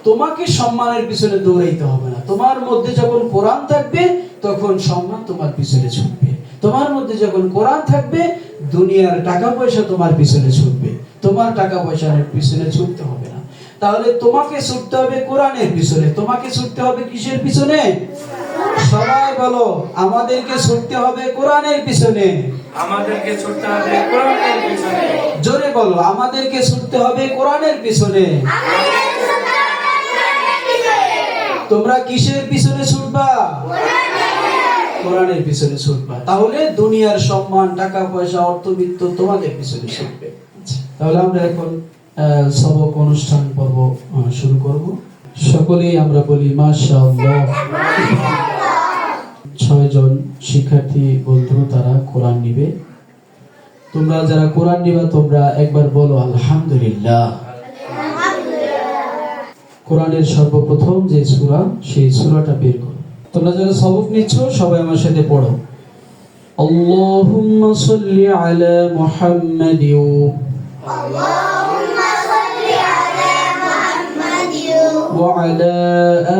তোমাকে সম্মানের পিছনে দৌড়াইতে হবে না। তোমার মধ্যে যখন কোরআন থাকবে তখন সম্মান তোমার পিছনে ছুটবে। তোমার মধ্যে যখন কোরআন থাকবে দুনিয়ার টাকা পয়সা তোমার পিছনে ছুটবে, তোমার টাকা পয়সার পিছনে ছুটতে হবে না। তাহলে তোমাকে ছুটতে হবে কোরআনের পিছনে। তোমাকে ছুটতে হবে কিসের পিছনে? সবাই বলো, আমাদেরকে ছুটতে হবে কোরআনের পিছনে। আমাদেরকে ছুটতে হবে কোরআনের পিছনে। জোরে বলো, আমাদেরকে ছুটতে হবে কোরআনের পিছনে। তোমরা কিসের পিছনে ছুটবা? কোরআনের পিছনে ছুটবা। তাহলে দুনিয়ার সম্মান, টাকা পয়সা, অর্থবিত্ত তোমাদের পিছনে ছুটবে। তাহলে আমরা এখন সবক অনুষ্ঠান পর্ব শুরু করব। সকলেই আমরা বলি মাশাআল্লাহ। 6 জন শিক্ষার্থী বন্ধু তারা কোরআন নিবে। তোমরা যারা কোরআন নিবা তোমরা একবার বলো আলহামদুলিল্লাহ। কোরআনের সর্বপ্রথম যে সূরা সেই সূরাটা বের করো। তোমরা যারা সবক নিচ্ছ সবাই আমার সাথে পড়ো। আল্লাহুম্মা সাল্লি আলা মুহাম্মাদ, اللهم صل على محمد وعلى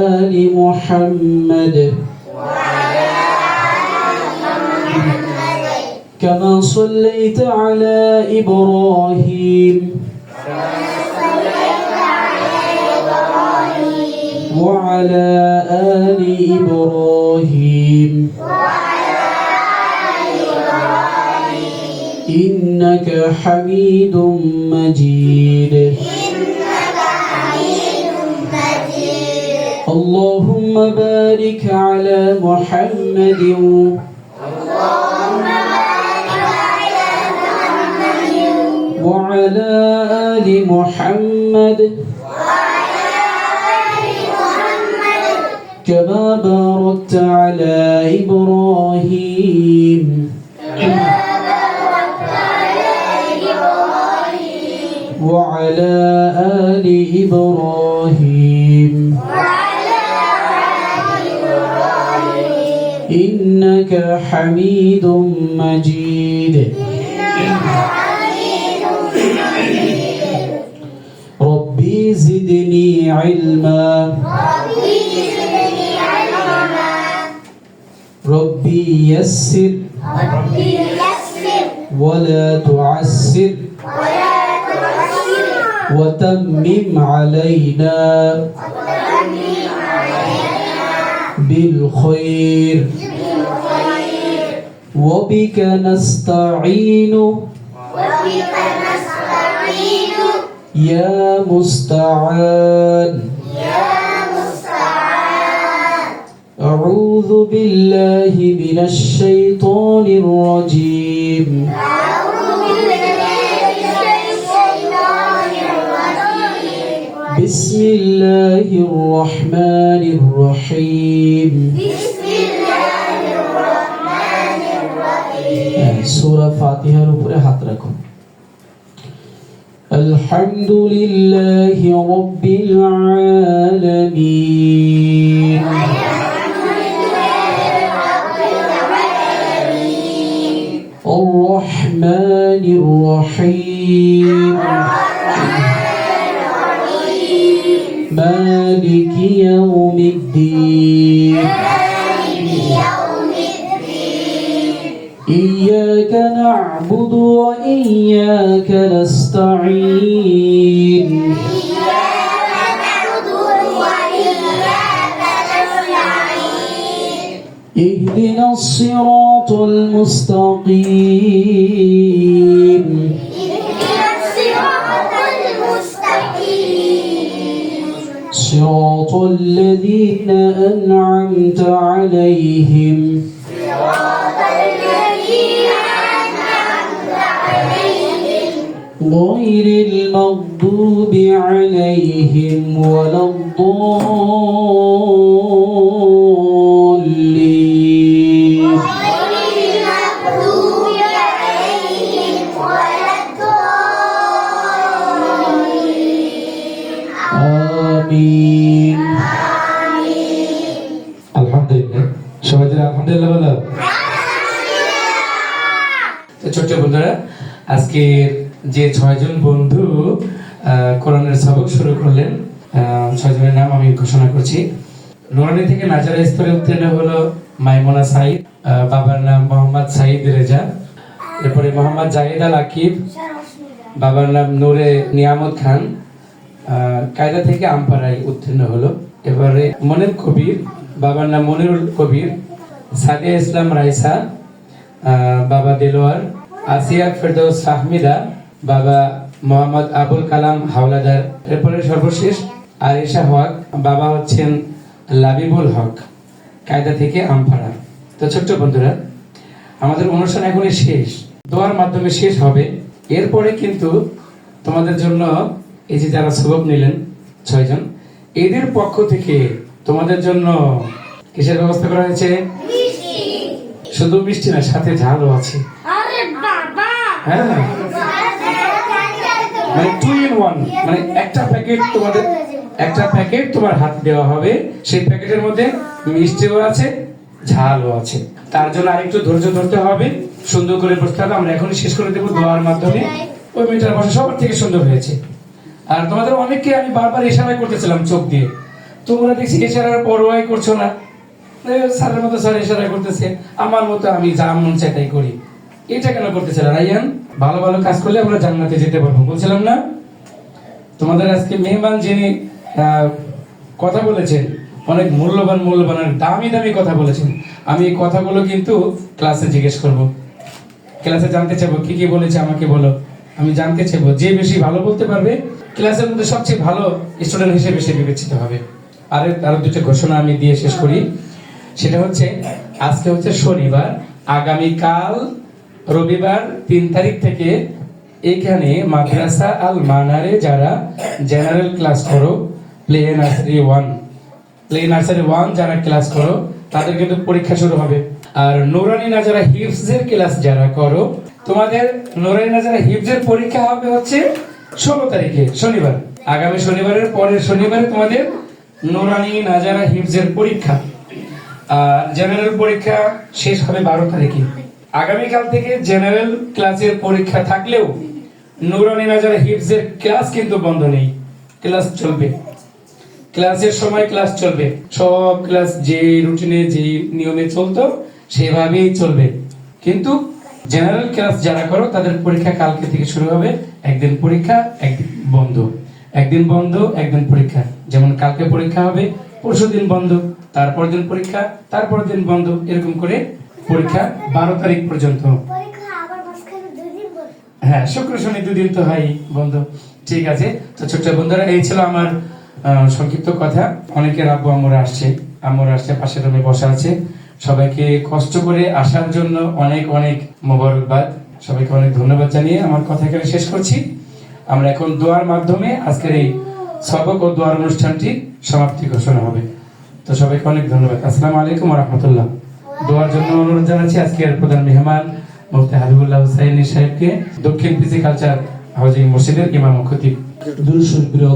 آل محمد وعلى آل محمد كما صليت على إبراهيم صليت على إبراهيم وعلى آل إبراهيم وعلى آل إبراهيم إنك حميد مجيد. إنك حميد مجيد. اللهم بارك على محمد اللهم بارك على محمد وعلى آل محمد وعلى آل محمد كما باركت على إبراهيم كما باركت على إبراهيم وعلى آل إبراهيم وعلى آل إبراهيم إنك حميد مجيد. إنك حميد مجيد. ربي زدني علما ربي زدني علما. ربي يسر ربي يسر ولا تعسر ولا تعسر وتمم علينا وتمم علينا بالخير بالخير. وبك نستعين وبك نستعين يا مستعان. يا مستعان. أعوذ بالله من الشيطان الرجيم. أعوذ بالله من الشيطان الرجيم. بسم الله الرحمن الرحيم. بسم الله الرحمن الرحيم. সূরা ফাতিহার উপরে হাত রাখুন। الحمد لله رب العالمين الحمد لله رب العالمين. الرحمن الرحيم مالك يوم الدين إياك نعبد وإياك نستعين اهدنا الصراط المستقيم صراط الذين أنعمت عليهم غير المغضوب عليهم ولا الضالين آمين আলহামদুলিল্লাহ, সবাই দিন আলহামদুলিল্লাহ বলো। তো ছোট্ট বন্ধুরা, আজকে যে 6 জন বন্ধু কোরআনের সবক শুরু করলেন, 6 জনের নাম আমি ঘোষণা করছি। নুরানি থেকে নাজারা স্তরে উত্তীর্ণ হলো মাইমুনা সাইদ, বাবার নাম মোহাম্মদ সাইদ রেজা। এরপরে মোহাম্মদ জাহিদ আল আকিব, বাবার নাম নূরে নিয়ামত খান, কায়দা থেকে আমপাড়ায় উত্তীর্ণ হলো। এবারে মনির কবির, বাবার নাম মনিরুল কবির। সাদিয়া ইসলাম রাইসা, বাবা দেলোয়ার। আসিয়া ফেরদৌস ফাহমিদা, বাবা মোহাম্মদ আবুল কালাম হাওলাদার। এরপরে সর্বশেষ আয়েশা হক, বাবা হচ্ছেন লাবিবুল হক, কায়দা থেকে আমপাড়া। তো ছোট্ট বন্ধুরা, আমাদের অনুষ্ঠান এখনই শেষ, দোয়ার মাধ্যমে শেষ হবে। এরপরে কিন্তু তোমাদের জন্য এই যে যারা সবক নিলেন 6 জন, এদের পক্ষ থেকে তোমাদের জন্য কিসের ব্যবস্থা করা হয়েছে? শুধু মিষ্টি না, সাথে ঝালও আছে। হ্যাঁ, মানে 2 in 1, মানে একটা প্যাকেট তোমার হাতে দেওয়া হবে। সেই প্যাকেটের মধ্যে মিষ্টিও আছে, ঝালও আছে। তার জন্য আরেকটু ধৈর্য ধরতে হবে, সুন্দর করে বসতে হবে। আমরা এখনই শেষ করে দেবো দোয়ার মাধ্যমে। ওই মেয়েটার বসা সবার থেকে সুন্দর হয়েছে। আর তোমাদের অনেককে আমি বারবার ইশারা করতেছিলাম চোখ দিয়ে, তোমরা দেখছি ইশারার পরোয়াই করছো না। স্যারের মতো স্যার ইশারা করতেছে, আমার মতো আমি যা মন চাই তাই করি। এটা কেন করতেছিল রাইয়ান? ভালো ভালো কাজ করলে আমরা জান্নাতে যেতে পারবো, বলছিলাম না? তোমাদের আজকে মেহমান যিনি কথা বলেছেন, অনেক মূল্যবান আর দামি দামি কথা বলেছেন। আমি এই কথাগুলো কিন্তু ক্লাসে জিজ্ঞেস করব, ক্লাসে জানতে চাইবো কি কি বলেছে, আমাকে বলো। আমি জানতে চাইবো, যে বেশি ভালো বলতে পারবে ক্লাসের মধ্যে সবচেয়ে ভালো স্টুডেন্ট হিসেবে সে বিবেচিত হবে। আরো দুটো ঘোষণা আমি দিয়ে শেষ করি। সেটা হচ্ছে, আজকে হচ্ছে শনিবার, আগামীকাল রবিবার 3 তারিখ থেকে এখানে মাদ্রাসা আল মানারে যারা জেনারেল ক্লাস করো, প্লে নার্সারি 1 যারা ক্লাস করো, তাদের কিন্তু পরীক্ষা শুরু হবে। আর নুরানি নাজারা হিফজের ক্লাস যারা করো, তোমাদের নুরানি নাজারা হিফজের পরীক্ষা হবে হচ্ছে 16 তারিখে, শনিবার। আগামী শনিবারের পরের শনিবারে তোমাদের নুরানি নাজারা হিফজের পরীক্ষা। আর জেনারেল পরীক্ষা শেষ হবে 12 তারিখে। আগামীকাল থেকে জেনারেল ক্লাসের পরীক্ষা থাকলেও নুরানি নাজারা হিফজের ক্লাস কিন্তু বন্ধ নেই, ক্লাস চলবে। ক্লাসের সময় ক্লাস চলবে, সব ক্লাস যে রুটিনে যে নিয়মে চলতো সেভাবেই চলবে। কিন্তু জেনারেল ক্লাস যারা করো তাদের পরীক্ষা কালকে থেকে শুরু হবে। একদিন পরীক্ষা, একদিন বন্ধ, একদিন বন্ধ, একদিন পরীক্ষা। যেমন কালকে পরীক্ষা হবে, পরশুদিন বন্ধ, তারপর দিন পরীক্ষা, তারপর দিন বন্ধ, এরকম করে পরীক্ষা 12 তারিখ পর্যন্ত। হ্যাঁ, শুক্র শনি 2 দিন তো হয় বন্ধ। ঠিক আছে, তো ছোট্ট বন্ধুরা, এই ছিল আমার সংক্ষিপ্ত কথা। অনেকের আব্বু আম্মুরা আসছে, পাশের রুমে বসা আছে। সবাইকে কষ্ট করে আসার জন্য অনেক অনেক মোবারকবাদ, সবাইকে অনেক ধন্যবাদ জানিয়ে আমার কথা এখানে শেষ করছি। আমরা এখন দোয়ার মাধ্যমে আজকের এই সবক ও দোয়ার অনুষ্ঠানটি সমাপ্তি ঘোষণা হবে। তো সবাইকে অনেক ধন্যবাদ। আসসালামু আলাইকুম ওয়া রাহমাতুল্লাহ। দোয়ার জন্য অনুরোধ জানাচ্ছি আজকের প্রধান মেহমান মুফতি হাবিবুল্লাহ হুসাইনি সাহেবকে, দক্ষিণ পিসি কালচার হাউজিং মসজিদের ইমাম ও খতিব।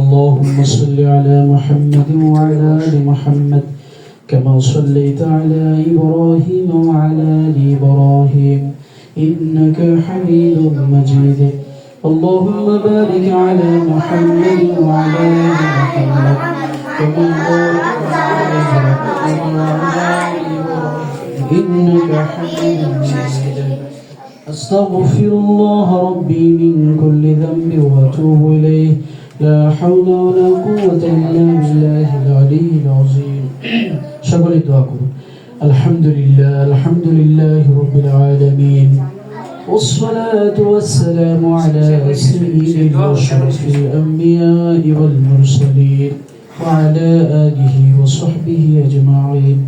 اللهم صل على محمد وعلى آل محمد كما صليت على إبراهيم وعلى آل إبراهيم إنك حميد مجيد. اللهم بارك على محمد وعلى آل محمد كما باركت على إبراهيم وعلى آل إبراهيم إنك حميد مجيد أستغفر الله ربي من كل ذنب وأتوب إليه لا حول ولا قوة إلا بالله العلي العظيم সকলে দোয়া করুন الحمد لله رب العالمين والصلاة والسلام على سيد البشر الأنبياء والمرسلين وعلى آله وصحبه أجمعين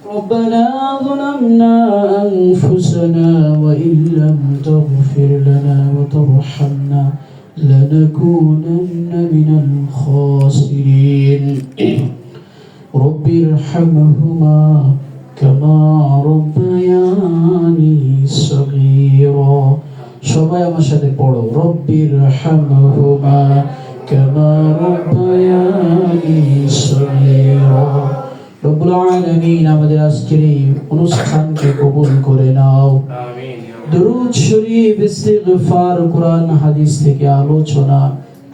ربنا ظلمنا أنفسنا وإن لم تغفر لنا وترحمنا لنكونن من الخاسرين رب ارحمهما كما ربياني صغيرا সবাই আমার সাথে পড়ো রব্বির হামহুমা কামা রব্বায়ানি সগীরা রব্বুল আলামিন আমাদের আজকের এই অনুষ্ঠানকে কবুল করে নাও দরুদ শরীফ ইস্তিগফার কোরআন হাদিস থেকে আলোচনা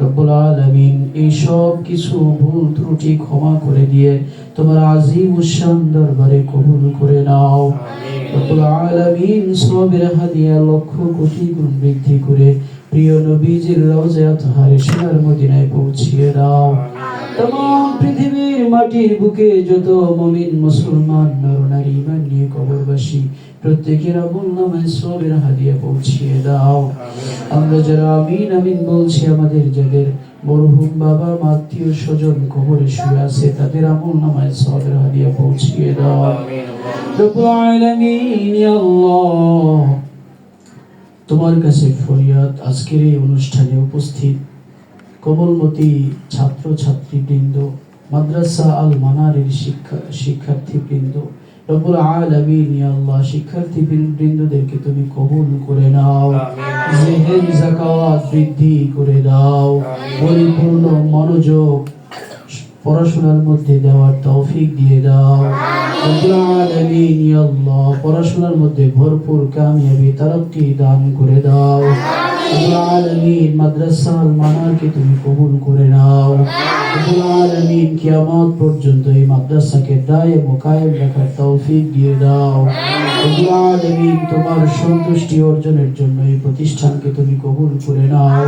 রব্বুল আলামিন এই সব কিছু ভুল ত্রুটি ক্ষমা করে দিয়ে তোমার আজিম শান দরবারে কবুল করে নাও রব্বুল আলামিন সবের হাদিয়া লক্ষ কোটি গুণ বৃদ্ধি করে প্রিয় নবীজির রওজা তাহরে সোনার মদিনায় পৌঁছিয়ে দাও तमाम পৃথিবীর মাটির বুকে যত মুমিন মুসলমান নর নারী ঈমান নিয়ে কবরবাসী প্রত্যেকের আমল নামায় সবের হাদিয়া পৌঁছিয়ে দাও আমরা যারা আমিন আমিন বলছি আমাদের যাদের মরহুম বাবা আত্মীয় স্বজন কবরে শুয়ে আছে তাদের আমল নামায় সবের হাদিয়া পৌঁছিয়ে দাও রব্বুল আলামিন ইয়া আল্লাহ তোমার কাছে ফরিয়াদ আজকের এই অনুষ্ঠানে উপস্থিত কবলমতী ছাত্র ছাত্রীবৃন্দ মাদ্রাসা আল মানারের শিক্ষার্থীবৃন্দ রব্বুল আলামিন ইয়া আল্লাহ শিক্ষার্থীবৃন্দদেরকে তুমি কবুল করে নাও জেহেন যাকাত বৃদ্ধি করে দাও পরিপূর্ণ মনোযোগ পড়াশোনার মধ্যে দেওয়ার তৌফিক দিয়ে দাও রব্বুল আলামিন ইয়া আল্লাহ পড়াশোনার মধ্যে ভরপুর কামিয়াবি তারাক্কি দান করে দাও রব্বুল আলামিন মাদ্রাসা আল মানারকে তুমি কবুল করে নাও রব্বুল আলামিন কিয়ামত পর্যন্ত এই মাদ্রাসাকে দায়ে ও কায়েম রাখার তৌফিক দিয়ে দাও রব্বুল আলামিন তোমার সন্তুষ্টি অর্জনের জন্য এই প্রতিষ্ঠানকে তুমি কবুল করে নাও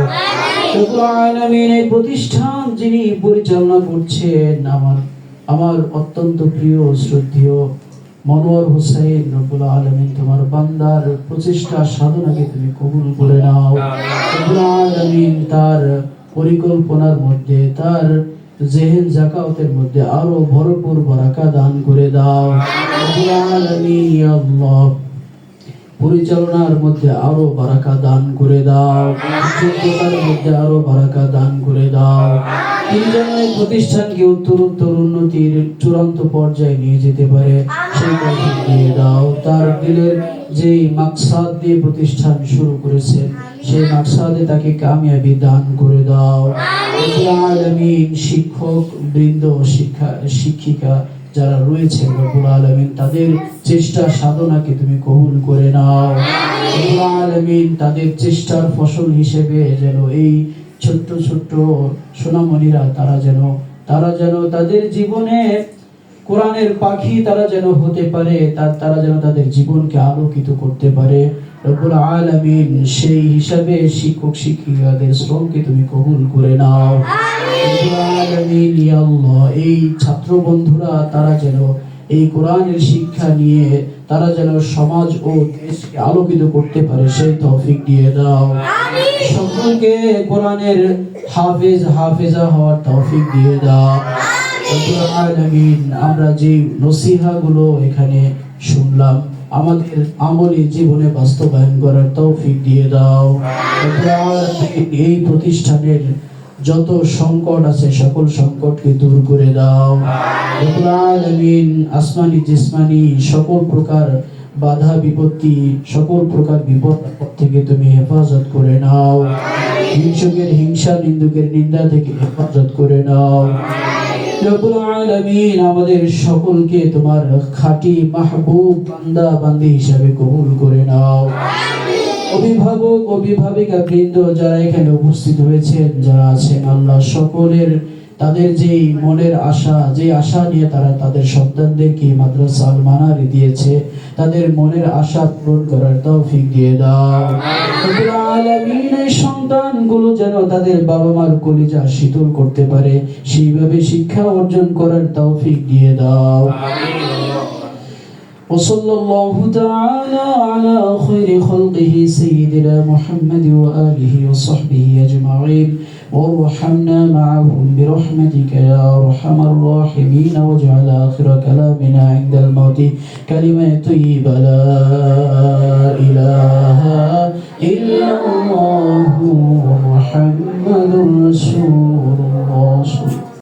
রব্বুল আলামিন এই প্রতিষ্ঠান যিনি পরিচালনা করছেন আমার অত্যন্ত প্রিয় শ্রদ্ধেয় মনোয়ার হোসেন রব্বুল আলামিন তোমার বান্দার প্রচেষ্টা সাধনাকে তুমি কবুল করে নাও রব্বুল আলামিন তার পরিকল্পনার মধ্যে তার জেহেন যাকাতের মধ্যে আরো ভরপুর বারাকা দান করে দাও রব্বুল আলামিন ইয়া আল্লাহ পরিচালনার মধ্যে আরো বারাকা দান করে দাও যোগ্যতার মধ্যে আরো বারাকা দান করে দাও তিনজনের প্রতিষ্ঠানকে উত্তরোত্তর উন্নতির চূড়ান্ত পর্যায়ে নিয়ে যেতে পারে সেই তৌফিক দিয়ে দাও তার দিলের যে মাকসাদ দিয়ে প্রতিষ্ঠান শুরু করেছেন সেই মাকসাদে তাকে কামিয়াবি দান করে দাও রব্বুল আলামিন শিক্ষক বৃন্দ শিক্ষিকা যারা রয়েছে রব্বুল আলামিন তাদের চেষ্টা সাধনাকে তুমি কবুল করে নাও রব্বুল আলামিন তাদের চেষ্টার ফসল হিসেবে যেন এই ছোট্ট ছোট্ট সোনামণিরা তারা যেন তাদের জীবনে কোরআনের পাখি তারা যেন হতে পারে তারা যেন তাদের জীবনকে আলোকিত করতে পারে রব্বুল আলামিন সেই হিসাবে শিক্ষক শিক্ষিকাদের শ্রমকে তুমি কবুল করে নাও রব্বুল আলামিন ইয়া আল্লাহ এই ছাত্র বন্ধুরা তারা যেন এই কোরআনের শিক্ষা নিয়ে তারা যেন সমাজ ও দেশকে আলোকিত করতে পারে সেই তৌফিক দিয়ে দাও সকলকে কোরআনের হাফেজা হওয়ার তৌফিক দিয়ে দাও রব্বুল আলামিন আমরা যে নসিহাগুলো এখানে শুনলাম আমাদের আমলি জীবনে বাস্তবায়ন করার তৌফিক দিয়ে দাও রব্বুল আলামিন এই প্রতিষ্ঠানের যত সংকট আছে সকল সংকটকে দূর করে দাও রব্বুল আলামিন আসমানি জিসমানি সকল প্রকার বাধা বিপত্তি সকল প্রকার বিপদ থেকে তুমি হেফাজত করে নাও হিংসুকের হিংসা নিন্দুকের নিন্দা থেকে হেফাজত করে নাও রব্বুল আলামিন আমাদের সকলকে তোমার খাঁটি মাহবুব বান্দা বান্দি হিসাবে কবুল করে নাও অভিভাবক অভিভাবিকা বৃন্দ যারা এখানে উপস্থিত হয়েছেন যারা আছেন আল্লাহ সকলের তাদের যে মনের আশা, যে আশা নিয়ে তারা তাদের সন্তানদেরকে মাদ্রাসা আল মানারে দিয়েছে, তাদের মনের আশা পূরণ করার তৌফিক দিয়ে দাও। রব্বুল আলামিন, এই সন্তানগুলো যেন তাদের বাবা মার কলিজা শীতল করতে পারে, সেইভাবে শিক্ষা অর্জন করার তৌফিক দিয়ে দাও। وصلى الله تعالى على خير خلقه سيدنا محمد وآله وصحبه أجمعين، وارحمنا معهم برحمتك يا أرحم الراحمين، واجعل آخر كلامنا عند الموت كلمة طيبة لا إله إلا الله